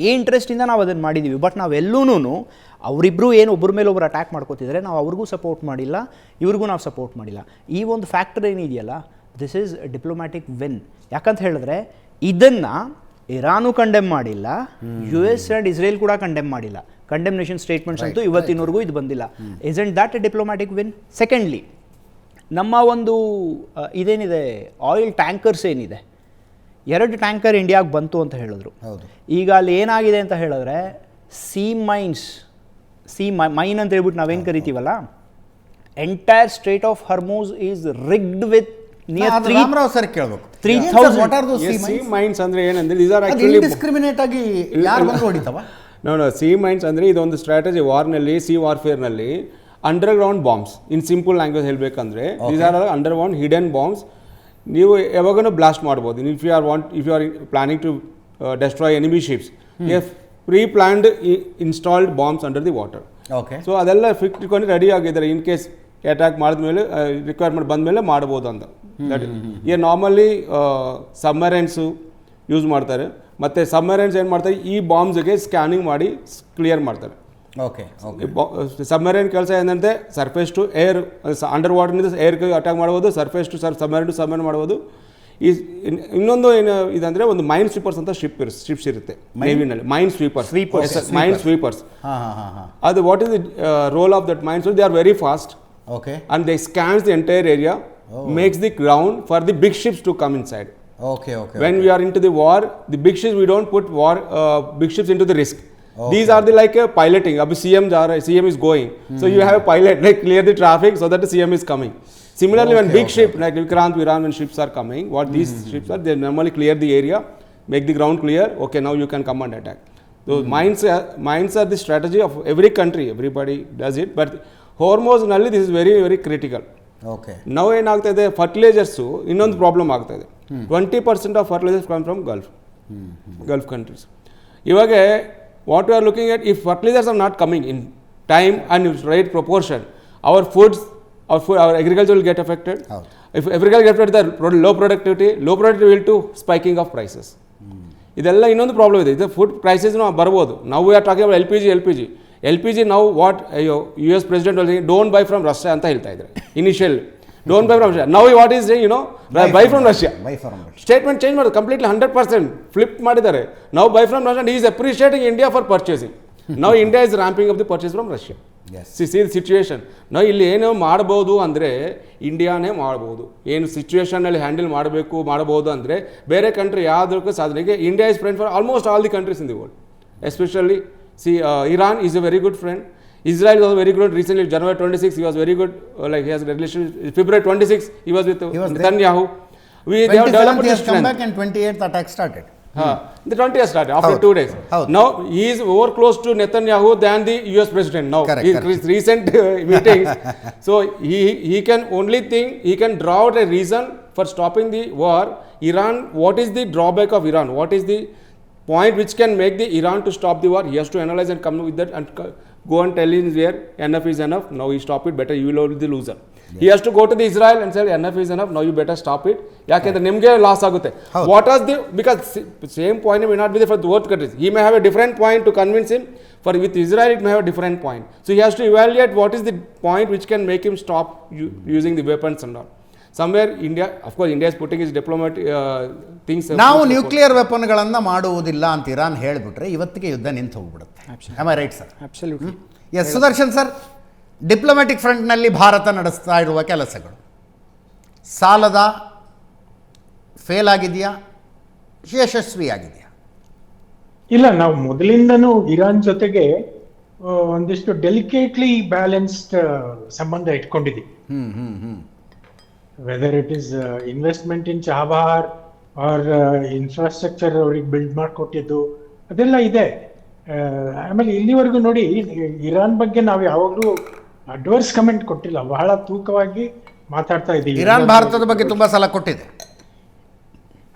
ಈ ಇಂಟ್ರೆಸ್ಟಿಂದ ನಾವು ಅದನ್ನು ಮಾಡಿದ್ದೀವಿ. ಬಟ್ ನಾವೆಲ್ಲೂ ಅವರಿಬ್ಬರು ಏನು ಒಬ್ಬರ ಮೇಲೆ ಒಬ್ಬರು ಅಟ್ಯಾಕ್ ಮಾಡ್ಕೋತಿದ್ದಾರೆ, ನಾವು ಅವ್ರಿಗೂ ಸಪೋರ್ಟ್ ಮಾಡಿಲ್ಲ, ಇವ್ರಿಗೂ ನಾವು ಸಪೋರ್ಟ್ ಮಾಡಿಲ್ಲ. ಈ ಒಂದು ಫ್ಯಾಕ್ಟರ್ ಏನಿದೆಯಲ್ಲ, ದಿಸ್ ಈಸ್ ಡಿಪ್ಲೊಮ್ಯಾಟಿಕ್ ವಿನ್. ಯಾಕಂತ ಹೇಳಿದ್ರೆ ಇದನ್ನು ಇರಾನು ಕಂಡೆಮ್ ಮಾಡಿಲ್ಲ, US ಆ್ಯಂಡ್ ಇಸ್ರೇಲ್ ಕೂಡ ಕಂಡೆಮ್ ಮಾಡಿಲ್ಲ. ಕಂಡೆಮ್ನೇಷನ್ ಸ್ಟೇಟ್ಮೆಂಟ್ಸ್ ಅಂತೂ ಇವತ್ತಿನವರೆಗೂ ಇದು ಬಂದಿಲ್ಲ. Isn't that A diplomatic win? Secondly, ನಮ್ಮ ಒಂದು ಇದೇನಿದೆ ಆಯಿಲ್ ಟ್ಯಾಂಕರ್ಸ್ ಏನಿದೆ, 2 ಟ್ಯಾಂಕರ್ ಇಂಡಿಯಾಗೆ ಬಂತು ಅಂತ ಹೇಳಿದ್ರು. ಈಗ ಅಲ್ಲಿ ಏನಾಗಿದೆ ಅಂತ ಹೇಳಿದ್ರೆ, ಮೈನ್ ಅಂತ ಹೇಳ್ಬಿಟ್ಟು ನಾವೇನು ಕರಿತೀವಲ್ಲ, entire strait of Hormuz is rigged with Ramarao sir ಕೇಳಬೇಕು. 3000 sea mines ಅಂದ್ರೆ ಏನಂದ್ರೆ, these are actually ಡಿಸ್ಕ್ರಿಮಿನೇಟ್ ಆಗಿ ಯಾರು ಬಂದು ಹೊಡಿತಾವ? No, sea mines ಅಂದ್ರೆ ಇದೊಂದು ಸ್ಟ್ರಾಟಜಿ ವಾರ್ನಲ್ಲಿ, ಸಿ ವಾರ್ಫೇರ್ನಲ್ಲಿ underground bombs. In simple language ಹೇಳಬೇಕಂದ್ರೆ, these are underground hidden bombs. ನೀವು ಯಾವಾಗಲೂ ಬ್ಲಾಸ್ಟ್ ಮಾಡ್ಬೋದು. If you are planning to destroy enemy ships, pre planned installed bombs under the water. Okay. So ಅದೆಲ್ಲ fix ಇಟ್ಕೊಂಡು ready ಆಗಿದ್ದಾರೆ. In case attack ಮಾಡಿದ್ಮೇಲೆ, requirement ಬಂದಮೇಲೆ ಮಾಡ್ಬೋದು ಅಂತ. ಈಗ ನಾರ್ಮಲಿ ಸಬ್ಮರೈನ್ಸು ಯೂಸ್ ಮಾಡ್ತಾರೆ. ಮತ್ತು ಸಬ್ಮರೈನ್ಸ್ ಏನು ಮಾಡ್ತಾರೆ, ಈ ಬಾಂಬ್ಸ್ಗೆ ಸ್ಕ್ಯಾನಿಂಗ್ ಮಾಡಿ ಕ್ಲಿಯರ್ ಮಾಡ್ತಾರೆ. ಓಕೆ. ಸಬ್ಮರೈನ್ ಕೆಲಸ ಏನಂತೆ, ಸರ್ಫೇಸ್ ಟು ಏರ್, ಅಂಡರ್ ವಾಟರ್ನಿಂದ ಏರ್ಗೆ ಅಟ್ಯಾಕ್ ಮಾಡ್ಬೋದು, surface to submarine to submarine ಮಾಡ್ಬೋದು. ಈ ಇನ್ನೊಂದು ಏನು ಇದಂದರೆ, ಒಂದು ಮೈನ್ ಸ್ವೀಪರ್ಸ್ ಅಂತ ಶಿಪ್ಸ್ ಇರುತ್ತೆ ನೇವಿನಲ್ಲಿ. Mine sweepers. ಅದು what is the role of that mine? So they are very fast. Okay. And they scans the entire area, makes the ground for the big ships to come inside. Okay. When we are into the war, the big ships, we don't put big ships into the risk. These are the like piloting. Abhi CM is going. So you have a pilot, like clear the traffic so that the CM is coming. Similarly, when big ship like Vikrant, Viran, when ships are coming, what these ships are, they normally clear the area, make the ground clear. Okay, now you can come and attack. So mines are the strategy of every country. Everybody does it, but Hormuzನಲ್ಲಿ this is very very critical. Okay. ನಾವು ಏನಾಗ್ತಾ ಇದೆ, fertilisers ಇನ್ನೊಂದು problem ಆಗ್ತಾ ಇದೆ. 20% of fertilisers come from Gulf countries. ಇವಾಗ what you are looking at, if fertilisers are not coming in time and right proportion, our agriculture will get affected. If agriculture get affected, the low productivity will to spiking of prices. ಇದೆಲ್ಲ ಇನ್ನೊಂದು problem ಇದೆ. ಇದು food ಪ್ರೈಸಸ್ನು ಬರ್ಬೋದು. ನಾವು we are talking about LPG now what US president was saying, don't buy from Russia ಅಂತ ಹೇಳ್ತಾ ಇದ್ದಾರೆ initial. don't buy from Russia. Now what is saying, buy from Russia. Statement change ಮಾಡಿದ್ರು completely 100% flip ಮಾಡಿದ್ದಾರೆ. Now buy from Russia and he is appreciating India for purchasing. Now India is ramping up the purchase from Russia. Yes. See the situation. ನಾವು ಇಲ್ಲಿ ಏನು ಮಾಡ್ಬೋದು ಅಂದರೆ, ಇಂಡಿಯಾನೇ ಮಾಡ್ಬೋದು. ಏನು ಸಿಚುವೇಷನಲ್ಲಿ handle ಮಾಡ್ಬೋದು ಅಂದರೆ ಬೇರೆ ಕಂಟ್ರಿ ಯಾವುದಕ್ಕೂ ಸಾಧನೆಗೆ India is friend for almost all the countries in the world. Especially Iran is a very good friend. Israel was very good. Recently, January 26, he was very good. Like he has a relation. February 26, he was with Netanyahu. They have developed this strength. Back and 28th attack started. The 20th started after 2 days. Now he is more close to Netanyahu than the US president. Now his recent meetings. So he can only think, he can draw out a reason for stopping the war. Iran, what is the drawback of Iran? What is the point which can make the Iran to stop the war. He has to analyze and come with that and go and tell him where enough is enough. Now you stop it. Better you will be the loser. He has to go to the Israel and say enough is enough. Now you better stop it. ಯಾಕೆಂದ್ರೆ ನಿಮಗೆ loss ಆಗುತ್ತೆ. What was the, because same point may not be there for both countries. He may have a different point to convince him. For with Israel it may have a different point. So he has to evaluate what is the point which can make him stop using the weapons and all. Somewhere India, of course, India is putting its diplomatic things. ನಾವು nuclear ವೆಪನ್ಗಳನ್ನು ಮಾಡುವುದಿಲ್ಲ ಅಂತ Iran ಹೇಳಿಬಿಟ್ರೆ ಇವತ್ತಿಗೆ ಯುದ್ಧ ನಿಂತು ಹೋಗ್ಬಿಡುತ್ತೆ. Am I right sir? Absolutely. Yes Sudarshan sir, diplomatic ಫ್ರಂಟ್ನಲ್ಲಿ ಭಾರತ ನಡೆಸ್ತಾ ಇರುವ ಕೆಲಸಗಳು ಸಾಲದ ಫೇಲ್ ಆಗಿದೆಯಾ, ಯಶಸ್ವಿಯಾಗಿದೆಯಾ? ಇಲ್ಲ, ನಾವು ಮೊದಲಿಂದನೂ ಇರಾನ್ ಜೊತೆಗೆ ಒಂದಿಷ್ಟು ಡೆಲಿಕೇಟ್ಲಿ ಬ್ಯಾಲೆನ್ಸ್ಡ್ ಸಂಬಂಧ ಇಟ್ಕೊಂಡಿದ್ದೀವಿ. Whether it is investment in Chabahar or infrastructure ಅವ್ರಿಗೆ ಬಿಲ್ಡ್ ಮಾಡಿಕೊಟ್ಟಿದ್ದು ಅದೆಲ್ಲ ಇದೆ. ಆಮೇಲೆ ಇಲ್ಲಿವರೆಗೂ ನೋಡಿ, ಇರಾನ್ ಬಗ್ಗೆ ನಾವು ಯಾವಾಗಲೂ ಅಡ್ವರ್ಸ್ ಕಮೆಂಟ್ ಕೊಟ್ಟಿಲ್ಲ, ಬಹಳ ತೂಕವಾಗಿ ಮಾತಾಡ್ತಾ ಇದ್ದೀವಿ. ಇರಾನ್ ಭಾರತದ ಬಗ್ಗೆ ತುಂಬಾ ಸಲ ಕೊಟ್ಟಿದೆ.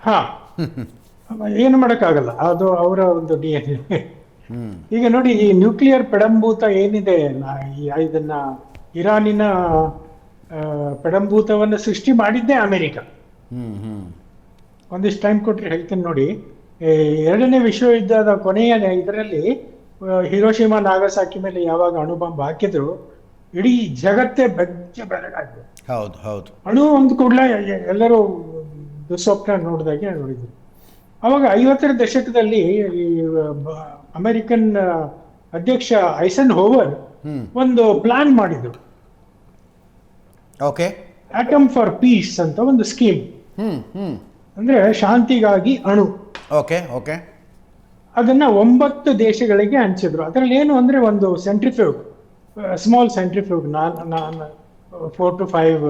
ಹಾ, ಏನು ಮಾಡೋಕ್ಕಾಗಲ್ಲ, ಅದು ಅವರ ಒಂದು DNA. ಈಗ ನೋಡಿ, ಈ ನ್ಯೂಕ್ಲಿಯರ್ ಪೆಡಂಭೂತ ಏನಿದೆ, ಇದನ್ನ ಇರಾನಿನ ಪೆಡಂಭೂತವನ್ನು ಸೃಷ್ಟಿ ಮಾಡಿದ್ದೇ ಅಮೆರಿಕ. ಒಂದಿಷ್ಟು ಟೈಮ್ ಕೊಟ್ರೆ ಹೇಳ್ತೀನಿ ನೋಡಿ. ಎರಡನೇ ವಿಶ್ವಯುದ್ಧದ ಕೊನೆಯ ಇದರಲ್ಲಿ ಹಿರೋಶಿಮಾ ನಾಗಸಾಕಿ ಮೇಲೆ ಯಾವಾಗ ಅಣುಬಾಂಬ್ ಹಾಕಿದ್ರು, ಇಡೀ ಜಗತ್ತೇ ಬೆಚ್ಚಗಾಯ್ತು. ಹೌದು ಹೌದು. ಅಣು ಒಂದು ಕೂಡಲೇ ಎಲ್ಲರೂ ದುಸ್ವಪ್ನ ನೋಡಿದ್ರು. ಅವಾಗ 50ರ ದಶಕದಲ್ಲಿ ಈ ಅಮೆರಿಕನ್ ಅಧ್ಯಕ್ಷ ಐಸನ್ ಹೋವರ್ ಒಂದು ಪ್ಲಾನ್ ಮಾಡಿದ್ರು. ಓಕೆ, ಆಟಮ್ ಫಾರ್ ಪೀಸ್ ಅಂತ ಒಂದು ಸ್ಕೀಮ್. ಅಂದ್ರೆ ಶಾಂತಿಗಾಗಿ ಅಣು. Okay okay. ಅದನ್ನ 9 ದೇಶಗಳಿಗೆ ಹಂಚಿದ್ರು. ಅದರಲ್ಲಿ ಏನು ಅಂದ್ರೆ ಒಂದು centrifuge, small centrifuge, 4 to 5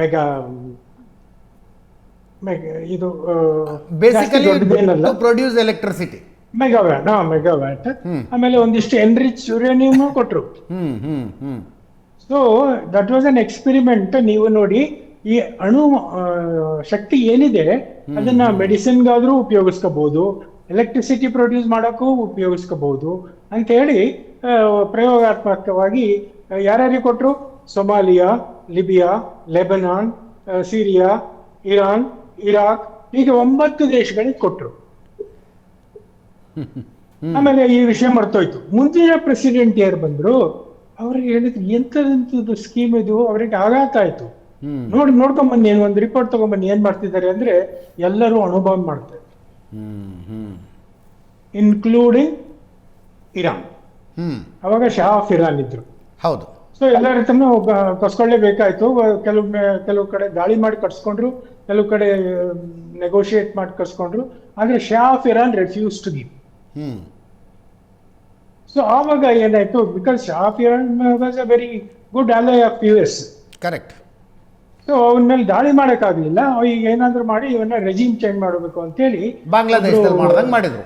mega ಇದು basically to produce electricity, megawatt. ಆಮೇಲೆ ಒಂದಿಷ್ಟು ಎನ್ರಿಚ್ ಯುರೇನಿಯಂ ಕೊಟ್ರು. So that was an experiment. ನೀವು ನೋಡಿ, ಈ ಅಣು ಶಕ್ತಿ ಏನಿದೆ ಅದನ್ನ ಮೆಡಿಸಿನ್ಗಾದ್ರೂ ಉಪಯೋಗಿಸ್ಕೋಬಹುದು, ಎಲೆಕ್ಟ್ರಿಸಿಟಿ ಪ್ರೊಡ್ಯೂಸ್ ಮಾಡೋಕ್ಕೂ ಉಪಯೋಗಿಸ್ಕೋಬಹುದು ಅಂತ ಹೇಳಿ ಪ್ರಯೋಗಾತ್ಮಕವಾಗಿ ಯಾರ್ಯಾರಿಗೆ ಕೊಟ್ರು? Somalia, Libya, Lebanon, Syria, Iran, Iraq, ಹೀಗೆ 9 ದೇಶಗಳಿಗೆ ಕೊಟ್ರು. ಆಮೇಲೆ ಈ ವಿಷಯ ಮರ್ತೋಯ್ತು. ಮುಂದಿನ ಪ್ರೆಸಿಡೆಂಟ್ ಯಾರು ಬಂದ್ರು, ಅವ್ರಿಗೆ ಹೇಳಿದ್ರು ಎಂಥದ್ದು ಸ್ಕೀಮ್ ಇದು, ಅವ್ರಿಗೆ ಆಘಾತ ಆಯ್ತು. ನೋಡ್ಕೊಂಬನ್ನಿ, ಒಂದು ರಿಪೋರ್ಟ್ ತಗೊಂಬನ್ನಿ, ಏನ್ ಮಾಡ್ತಿದ್ದಾರೆ ಅಂದ್ರೆ ಎಲ್ಲರೂ ಅಣುಬಾಂಬ್ ಮಾಡ್ತಾರೆ, ಇನ್ಕ್ಲೂಡಿಂಗ್ ಇರಾನ್. ಅವಾಗ ಶಾ ಆಫ್ ಇರಾನ್ ಇದ್ರು. ಹೌದು. ಸೊ ಎಲ್ಲರ ಹತ್ರನೂ ಕಸ್ಕೊಳ್ಳೇಬೇಕಾಯ್ತು. ಕೆಲವು ಕಡೆ ದಾಳಿ ಮಾಡಿ ಕಟ್ಸ್ಕೊಂಡ್ರು, ಕೆಲವು ಕಡೆ ನೆಗೋಷಿಯೇಟ್ ಮಾಡಿ ಕಟ್ಸ್ಕೊಂಡ್ರು. ಆದ್ರೆ Shah of Iran refuse to give. So ಆವಾಗ ಏನಾಯ್ತು, because Shah of Iran was a very good ally of US. Correct. So ಅವನ ಮೇಲೆ ದಾಳಿ ಮಾಡಕ್ಕಾಗ್ಲಿಲ್ಲ. ಈಗ ಏನಾದ್ರು ಮಾಡಿ ಇವನ್ನ ರೆಜಿಮ್ ಚೇಂಜ್ ಮಾಡಬೇಕು ಅಂತೇಳಿ ಬಾಂಗ್ಲಾದೇಶದಲ್ಲಿ ಮಾಡ್ದಂಗೆ ಮಾಡಿದ್ರು.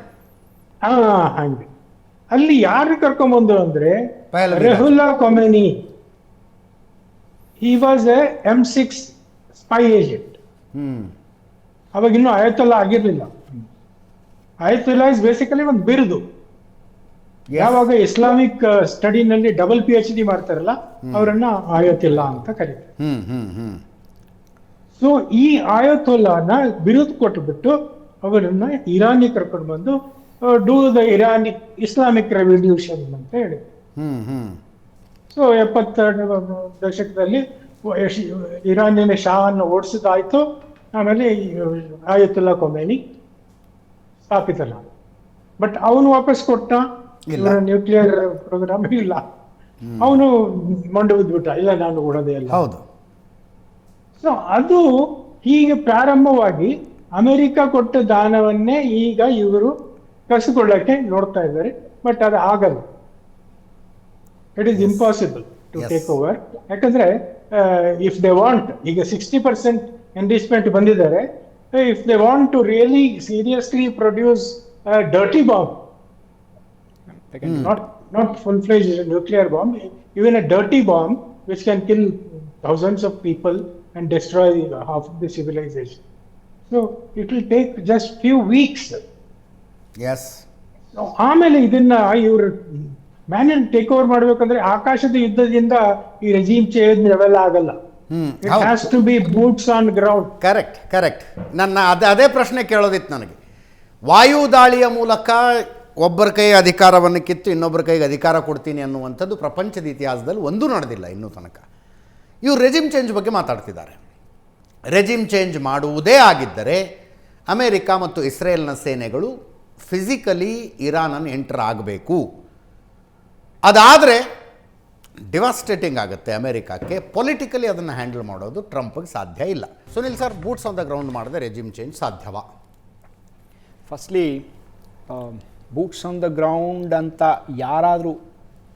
ಹಂಗೆ ಅಲ್ಲಿ ಯಾರು ಕರ್ಕೊಂಡ್ಬಂದ್ರು ಅಂದ್ರೆ Pahlavi Ruhollah Khomeini. He was a M6 spy agent. ಅವಾಗ ಇನ್ನೂ ಆಯತುಲ್ಲಾ ಆಗಿರ್ಲಿಲ್ಲ. ಆಯತುಲ್ಲಾ ಇಸ್ ಬೇಸಿಕಲಿ ಒಂದು ಬಿರುದು. ಯಾವಾಗ ಇಸ್ಲಾಮಿಕ್ ಸ್ಟಡಿನಲ್ಲಿ ಡಬಲ್ PhD ಮಾಡ್ತಾರಲ್ಲ, ಅವರನ್ನ ಆಯತುಲ್ಲಾ ಅಂತ ಕರೀತಾರೆ. ಸೊ ಈ ಆಯತುಲ್ಲಾನ ಬಿರುದು ಕೊಟ್ಟುಬಿಟ್ಟು ಅವರನ್ನ ಇರಾನಿಗೆ ಕರ್ಕೊಂಡು ಬಂದು ಡೂ ದ ಇರಾನಿಕ್ ಇಸ್ಲಾಮಿಕ್ ರೆವಲ್ಯೂಷನ್ ಅಂತ ಹೇಳಿ. ಸೊ 72 ದಶಕದಲ್ಲಿ ಇರಾನಿನ ಶಾಹನ್ನು ಓಡಿಸಿದಾಯ್ತು. ಆಮೇಲೆ ಆಯತುಲ್ಲಾ ಖೊಮೇನಿ ಸ್ಥಾಪಿತಲ್ಲ. ಬಟ್ ಅವನು ವಾಪಸ್ ಕೊಟ್ಟ ನ್ಯೂಕ್ಲಿಯರ್ ಪ್ರೋಗ್ರಾಮ್ ಇಲ್ಲ. ಅವನು ಮಂಡು ಬಿದ್ಬಿಟ್ಟ, ಇಲ್ಲ ನಾನು ಕೊಡೋದೇ ಇಲ್ಲ. ಹೌದು. ಸೊ ಅದು ಹೀಗೆ ಪ್ರಾರಂಭವಾಗಿ ಅಮೆರಿಕ ಕೊಟ್ಟ ದಾನವನ್ನೇ ಈಗ ಇವರು ಕಸಿಕೊಳ್ಳಕ್ಕೆ ನೋಡ್ತಾ ಇದ್ದಾರೆ. ಬಟ್ ಅದು ಆಗಲ್ಲ. It is impossible to take over. ಯಾಕಂದ್ರೆ ಇಫ್ ದೇ ವಾಂಟ್, ಈಗ 60% ಎನ್ರಿಚ್ಮೆಂಟ್ ಬಂದಿದ್ದಾರೆ. If they want to really seriously produce dirty bomb, not full-fledged nuclear bomb, even a dirty bomb which can kill thousands of people and destroy half of the civilization. So it will take just few weeks yes. ಆಮೇಲೆ ಇದನ್ನ ಇವರು man take over ಮಾಡ್ಬೇಕಂದ್ರೆ ಆಕಾಶದ ಯುದ್ಧದಿಂದ ಈ regime change ಅವೆಲ್ಲ ಆಗಲ್ಲ. It has to be boots on ground. Correct. ನನ್ನ ಅದೇ ಪ್ರಶ್ನೆ ಕೇಳೋದಿತ್ತು ನನಗೆ. ವಾಯು ದಾಳಿಯ ಮೂಲಕ ಒಬ್ಬರ ಕೈಗೆ ಅಧಿಕಾರವನ್ನು ಕಿತ್ತು ಇನ್ನೊಬ್ಬರ ಕೈಗೆ ಅಧಿಕಾರ ಕೊಡ್ತೀನಿ ಅನ್ನುವಂಥದ್ದು ಪ್ರಪಂಚದ ಇತಿಹಾಸದಲ್ಲಿ ಒಂದೂ ನಡೆದಿಲ್ಲ ಇನ್ನೂ ತನಕ. ಇವರು ರೆಜಿಮ್ ಚೇಂಜ್ ಬಗ್ಗೆ ಮಾತಾಡ್ತಿದ್ದಾರೆ. ರೆಜಿಮ್ ಚೇಂಜ್ ಮಾಡುವುದೇ ಆಗಿದ್ದರೆ ಅಮೇರಿಕ ಮತ್ತು ಇಸ್ರೇಲ್ನ ಸೇನೆಗಳು ಫಿಸಿಕಲಿ ಇರಾನನ್ನು ಎಂಟರ್ ಆಗಬೇಕು. ಅದಾದರೆ ಡಿವಾಸ್ಟೇಟಿಂಗ್ ಆಗುತ್ತೆ ಅಮೇರಿಕಕ್ಕೆ. ಪೊಲಿಟಿಕಲಿ ಅದನ್ನು ಹ್ಯಾಂಡಲ್ ಮಾಡೋದು ಟ್ರಂಪ್ಗೆ ಸಾಧ್ಯ ಇಲ್ಲ. Sunil sir, boots on the ground ಮಾಡಿದ್ರೆ ರೆಜಿಮ್ ಚೇಂಜ್ ಸಾಧ್ಯವಾ? Firstly boots on the ground ಅಂತ ಯಾರಾದರೂ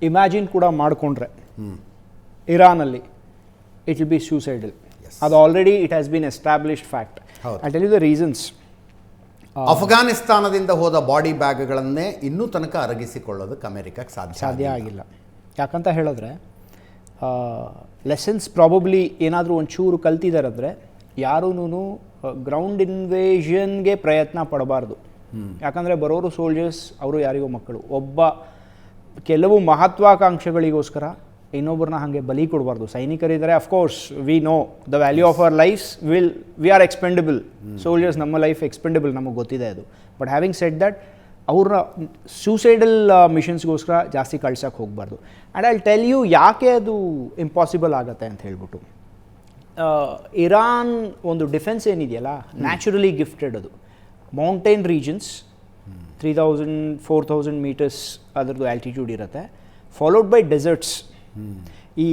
ಇಮ್ಯಾಜಿನ್ ಕೂಡ ಮಾಡಿಕೊಂಡ್ರೆ ಇರಾನಲ್ಲಿ ಇಟ್ ವಿಲ್ ಬಿ ಸೂಸೈಡಲ್. ಅದು already it has been established fact. I tell you the reasons. ಅಫ್ಘಾನಿಸ್ತಾನದಿಂದ ಹೋದ ಬಾಡಿ ಬ್ಯಾಗ್ಗಳನ್ನೇ ಇನ್ನೂ ತನಕ ಅರಗಿಸಿಕೊಳ್ಳೋದಕ್ಕೆ ಅಮೇರಿಕಕ್ಕೆ ಸಾಧ್ಯ ಆಗಿಲ್ಲ. ಯಾಕಂತ ಹೇಳಿದ್ರೆ ಲೆಸನ್ಸ್ ಪ್ರಾಬಬ್ಲಿ ಏನಾದರೂ ಒಂಚೂರು ಕಲ್ತಿದ್ದಾರೆ ಅಂದರೆ ಯಾರೂ ಗ್ರೌಂಡ್ ಇನ್ವೇಷನ್ಗೆ ಪ್ರಯತ್ನ ಪಡಬಾರ್ದು. ಯಾಕಂದರೆ ಬರೋರು ಸೋಲ್ಜರ್ಸ್, ಅವರು ಯಾರಿಗೋ ಮಕ್ಕಳು. ಕೆಲವು ಮಹತ್ವಾಕಾಂಕ್ಷೆಗಳಿಗೋಸ್ಕರ ಇನ್ನೊಬ್ಬರನ್ನ ಹಾಗೆ ಬಲಿ ಕೊಡಬಾರ್ದು. ಸೈನಿಕರಿದ್ದಾರೆ, of course we know the value of our lives we are expendable. Soldiers, ನಮ್ಮ ಲೈಫ್ ಎಕ್ಸ್ಪೆಂಡಬಲ್, ನಮಗೆ ಗೊತ್ತಿದೆ ಅದು. ಬಟ್ ಹ್ಯಾವಿಂಗ್ ಸೆಡ್ ದಟ್, ಅವ್ರನ್ನ ಸೂಸೈಡಲ್ ಮಿಷನ್ಸ್ಗೋಸ್ಕರ ಜಾಸ್ತಿ ಕಳ್ಸೋಕ್ಕೆ ಹೋಗಬಾರ್ದು. ಆ್ಯಂಡ್ ಐ ಟೆಲ್ ಯು ಯಾಕೆ ಅದು ಇಂಪಾಸಿಬಲ್ ಆಗುತ್ತೆ ಅಂತ ಹೇಳ್ಬಿಟ್ಟು. ಇರಾನ್ ಒಂದು ಡಿಫೆನ್ಸ್ ಏನಿದೆಯಲ್ಲ, ನ್ಯಾಚುರಲಿ ಗಿಫ್ಟೆಡ್. ಅದು ಮೌಂಟೇನ್ ರೀಜನ್ಸ್, 3000-4000 ಮೀಟರ್ಸ್ ಅದರದ್ದು ಆಲ್ಟಿಟ್ಯೂಡ್ ಇರುತ್ತೆ, ಫಾಲೋಡ್ ಬೈ ಡೆಸರ್ಟ್ಸ್. ಈ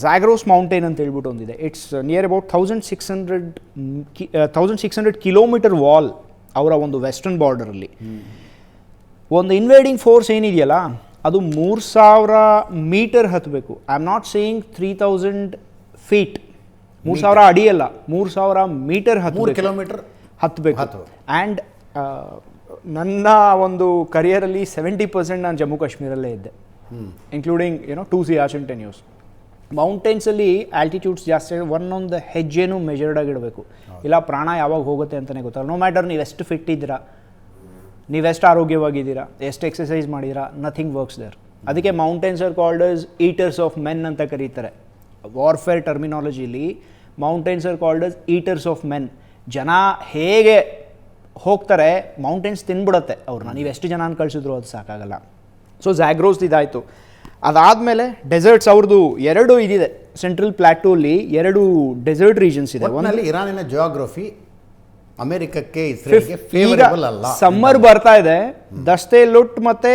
ಝಾಗ್ರೋಸ್ ಮೌಂಟೇನ್ ಅಂತ ಹೇಳ್ಬಿಟ್ಟು ಒಂದಿದೆ. It's near about 1600 kilometre wall ಅವರ ಒಂದು ವೆಸ್ಟರ್ನ್ ಬಾರ್ಡರಲ್ಲಿ. ಒಂದು ಇನ್ವೇಡಿಂಗ್ ಫೋರ್ಸ್ ಏನಿದೆಯಲ್ಲ, ಅದು 3000 ಮೀಟರ್ ಹತ್ತಬೇಕು. I am not saying 3000 feet, 3000 ಅಡಿ ಅಲ್ಲ, 3000 ಮೀಟರ್ 3 ಕಿಲೋಮೀಟರ್ ಹತ್ತಬೇಕು. ಆ್ಯಂಡ್ ನನ್ನ ಒಂದು ಕರಿಯರಲ್ಲಿ 70% ನಾನು ಜಮ್ಮು ಕಾಶ್ಮೀರಲ್ಲೇ ಇದ್ದೆ, ಇನ್ಕ್ಲೂಡಿಂಗ್ 2 ಸಿಯಾಚಿನ್ ಟೆನ್ಯೂರ್ಸ್. ಮೌಂಟೇನ್ಸಲ್ಲಿ ಆಲ್ಟಿಟ್ಯೂಡ್ಸ್ ಜಾಸ್ತಿ, ಒಂದೊಂದು ಹೆಜ್ಜೆನೂ ಮೆಜರ್ಡ್ ಆಗಿಡಬೇಕು, ಇಲ್ಲ ಪ್ರಾಣ ಯಾವಾಗ ಹೋಗುತ್ತೆ ಅಂತಲೇ ಗೊತ್ತಲ್ಲ. ನೋ ಮ್ಯಾಟರ್ ನೀವೆಷ್ಟು ಫಿಟ್ ಇದ್ದೀರಾ, ನೀವೆಷ್ಟು ಆರೋಗ್ಯವಾಗಿದ್ದೀರಾ, ಎಷ್ಟು ಎಕ್ಸಸೈಸ್ ಮಾಡಿದ್ದೀರಾ, ನಥಿಂಗ್ ವರ್ಕ್ಸ್ ದೇರ್. ಅದಕ್ಕೆ mountains are called as eaters of men ಅಂತ ಕರೀತಾರೆ. ವಾರ್ಫೇರ್ ಟರ್ಮಿನಾಲಜಿಲಿ mountains are called as eaters of men. ಜನ ಹೇಗೆ ಹೋಗ್ತಾರೆ, ಮೌಂಟೇನ್ಸ್ ತಿನ್ಬಿಡುತ್ತೆ ಅವ್ರನ್ನ. ನೀವು ಎಷ್ಟು ಜನ ಕಳಿಸಿದ್ರು ಅದು ಸಾಕಾಗಲ್ಲ. ಸೊ ಝಾಗ್ರೋಸ್ ಇದಾಯಿತು. ಅದಾದಮೇಲೆ ಡೆಸರ್ಟ್ಸ್ ಅವ್ರದ್ದು 2 ಇದಿದೆ. ಸೆಂಟ್ರಲ್ ಪ್ಲಾಟೂಲಿ 2 ಡೆಸರ್ಟ್ ರೀಜನ್ಸ್ ಇದೆ. ಒಂದಲ್ಲಿ ಇರಾನಿನ ಜಿಯೋಗ್ರಫಿ ಅಮೆರಿಕಕ್ಕೆ ಇಸ್ರೇಲ್ಗೆ ಫೇವರೇಬಲ್ ಅಲ್ಲ. ಸಮ್ಮರ್ ಬರ್ತಾ ಇದೆ, ದಸ್ತೆ ಲುಟ್ ಮತ್ತು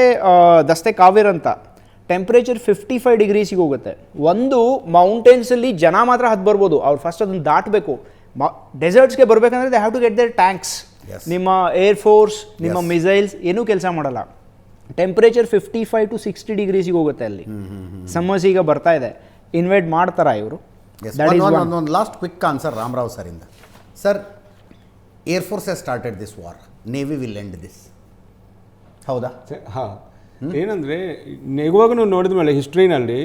ದಸ್ತೆ ಕಾವಿರ್ ಅಂತ ಟೆಂಪ್ರೇಚರ್ 55 ಡಿಗ್ರೀಸಿಗೆ ಹೋಗುತ್ತೆ. ಒಂದು ಮೌಂಟೇನ್ಸಲ್ಲಿ ಜನ ಮಾತ್ರ ಹತ್ತು ಬರ್ಬೋದು, ಅವ್ರು ಫಸ್ಟ್ ಅದನ್ನು ದಾಟಬೇಕು. ಡೆಸರ್ಟ್ಸ್ಗೆ ಬರಬೇಕಂದ್ರೆ they have to get their tanks. ನಿಮ್ಮ ಏರ್ ಫೋರ್ಸ್, ನಿಮ್ಮ ಮಿಸೈಲ್ಸ್ ಏನೂ ಕೆಲಸ ಮಾಡಲ್ಲ. ಟೆಂಪ್ರೇಚರ್ 55 to 60 ಡಿಗ್ರೀಸಿಗೆ ಹೋಗುತ್ತೆ ಅಲ್ಲಿ. ಸಮ್ಮರ್ಸ್ ಈಗ ಬರ್ತಾ ಇದೆ, ಇನ್ವೈಟ್ ಮಾಡ್ತಾರಾ ಇವರು? ಒಂದು ಲಾಸ್ಟ್ ಕ್ವಿಕ್ ಆನ್ಸರ್ ರಾಮರಾವ್ ಸರಿಂದ. Sir, air force has started this war, navy will end this, ಹೌದಾ? ಹಾಂ, ಏನಂದರೆ ಇವಾಗ ನಾವು ನೋಡಿದ ಮೇಲೆ ಹಿಸ್ಟ್ರಿನಲ್ಲಿ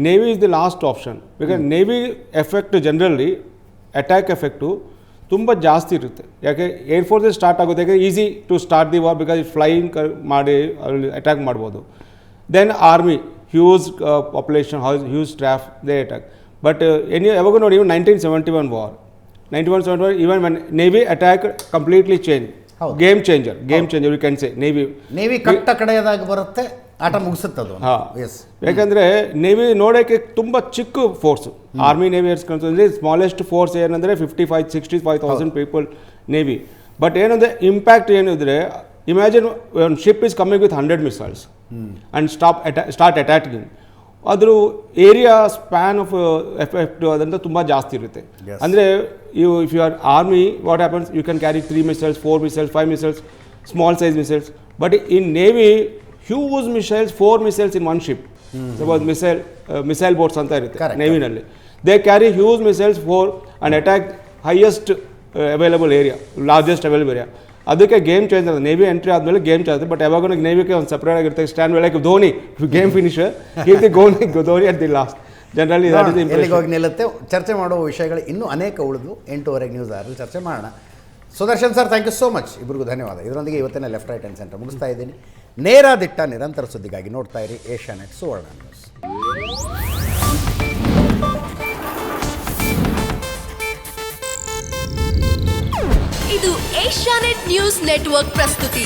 navy is the last option. Because navy effect generally attack effect ತುಂಬ ಜಾಸ್ತಿ ಇರುತ್ತೆ. ಯಾಕೆ ಏರ್ಫೋರ್ಸೇ ಸ್ಟಾರ್ಟ್ ಆಗುತ್ತೆ, ಯಾಕೆ easy to start the war, because flying ಮಾಡಿ ಅಲ್ಲಿ ಅಟ್ಯಾಕ್ ಮಾಡ್ಬೋದು. Then army, huge population, huge staff, they attack. But ಯಾವಾಗ ನೋಡಿ 1971 war, 1971 even when navy attack completely change, game changer you can say. Navy ಕಟ್ಟ ಕಡೆಯದಾಗ ಬರುತ್ತೆ, ಆಟ ಮುಗಿಸುತ್ತದು. ಹಾಂ, ಎಸ್. ಯಾಕಂದರೆ ನೇವಿ ನೋಡೋಕ್ಕೆ ತುಂಬ ಚಿಕ್ಕ ಫೋರ್ಸು. ಆರ್ಮಿ ನೇವಿ ಇರ್ಸ್ಕೊಂಡ್ರೆ ಸ್ಮಾಲೆಸ್ಟ್ ಫೋರ್ಸ್ ಏನಂದರೆ 65,000 ಪೀಪಲ್ ನೇವಿ. ಬಟ್ ಏನಂದರೆ ಇಂಪ್ಯಾಕ್ಟ್ ಏನಿದ್ರೆ, imagine one ship is coming with 100 missiles and start attacking. ಅದ್ರ ಏರಿಯಾ ಸ್ಪ್ಯಾನ್ ಆಫ್ ಎಫೆಕ್ಟ್ ಅದಂತ ತುಂಬ ಜಾಸ್ತಿ ಇರುತ್ತೆ. ಅಂದರೆ if you are army, what happens, you can carry 3 missiles, 4 missiles, 5 missiles, small size missiles. But in navy huge missiles, 4 missiles in one ship. Suppose missile boats ಅಂತ ಇರುತ್ತೆ ನೇವಿನಲ್ಲಿ. They carry huge missiles far and attack highest available area, largest available area. ಅದಕ್ಕೆ game change ಆಗುತ್ತೆ. Navy entry ಆದಮೇಲೆ game change ಆಗುತ್ತೆ. But ಯಾವಾಗ ನೇವಿಗೆ ಒಂದು ಸಪ್ರೇಟ್ ಆಗಿರುತ್ತೆ ಸ್ಟ್ಯಾಂಡ್ ವೇಳೆ Dhoni game finisher, Dhoni at the last. Generally ಎಲ್ಲಿಗೆ ಹೋಗಿ ನಿಲ್ಲುತ್ತೆ. ಚರ್ಚೆ ಮಾಡುವ ವಿಷಯಗಳು ಇನ್ನೂ ಅನೇಕ ಉಳಿದು 8:30 ನ್ಯೂಸ್ 6 ಚರ್ಚೆ ಮಾಡೋಣ. Sudarshan sir, thank you so much. ಇಬ್ಬರಿಗೂ ಧನ್ಯವಾದ. ಇದರೊಂದಿಗೆ ಇವತ್ತಿನ ಲೆಫ್ಟ್ ರೈಟ್ ಆ್ಯಂಡ್ ಸೆಂಟರ್ ಮುಗಿಸ್ತಾ ಇದ್ದೀನಿ. ನೇರ ದಿಟ್ಟ ನಿರಂತರ ಸುದ್ದಿಗಾಗಿ ನೋಡ್ತಾ ಇರಿ ಏಷ್ಯಾನೆಟ್ ಸುವರ್ಣ ನ್ಯೂಸ್. ಇದು ಏಷ್ಯಾನೆಟ್ ನ್ಯೂಸ್ ನೆಟ್ವರ್ಕ್ ಪ್ರಸ್ತುತಿ.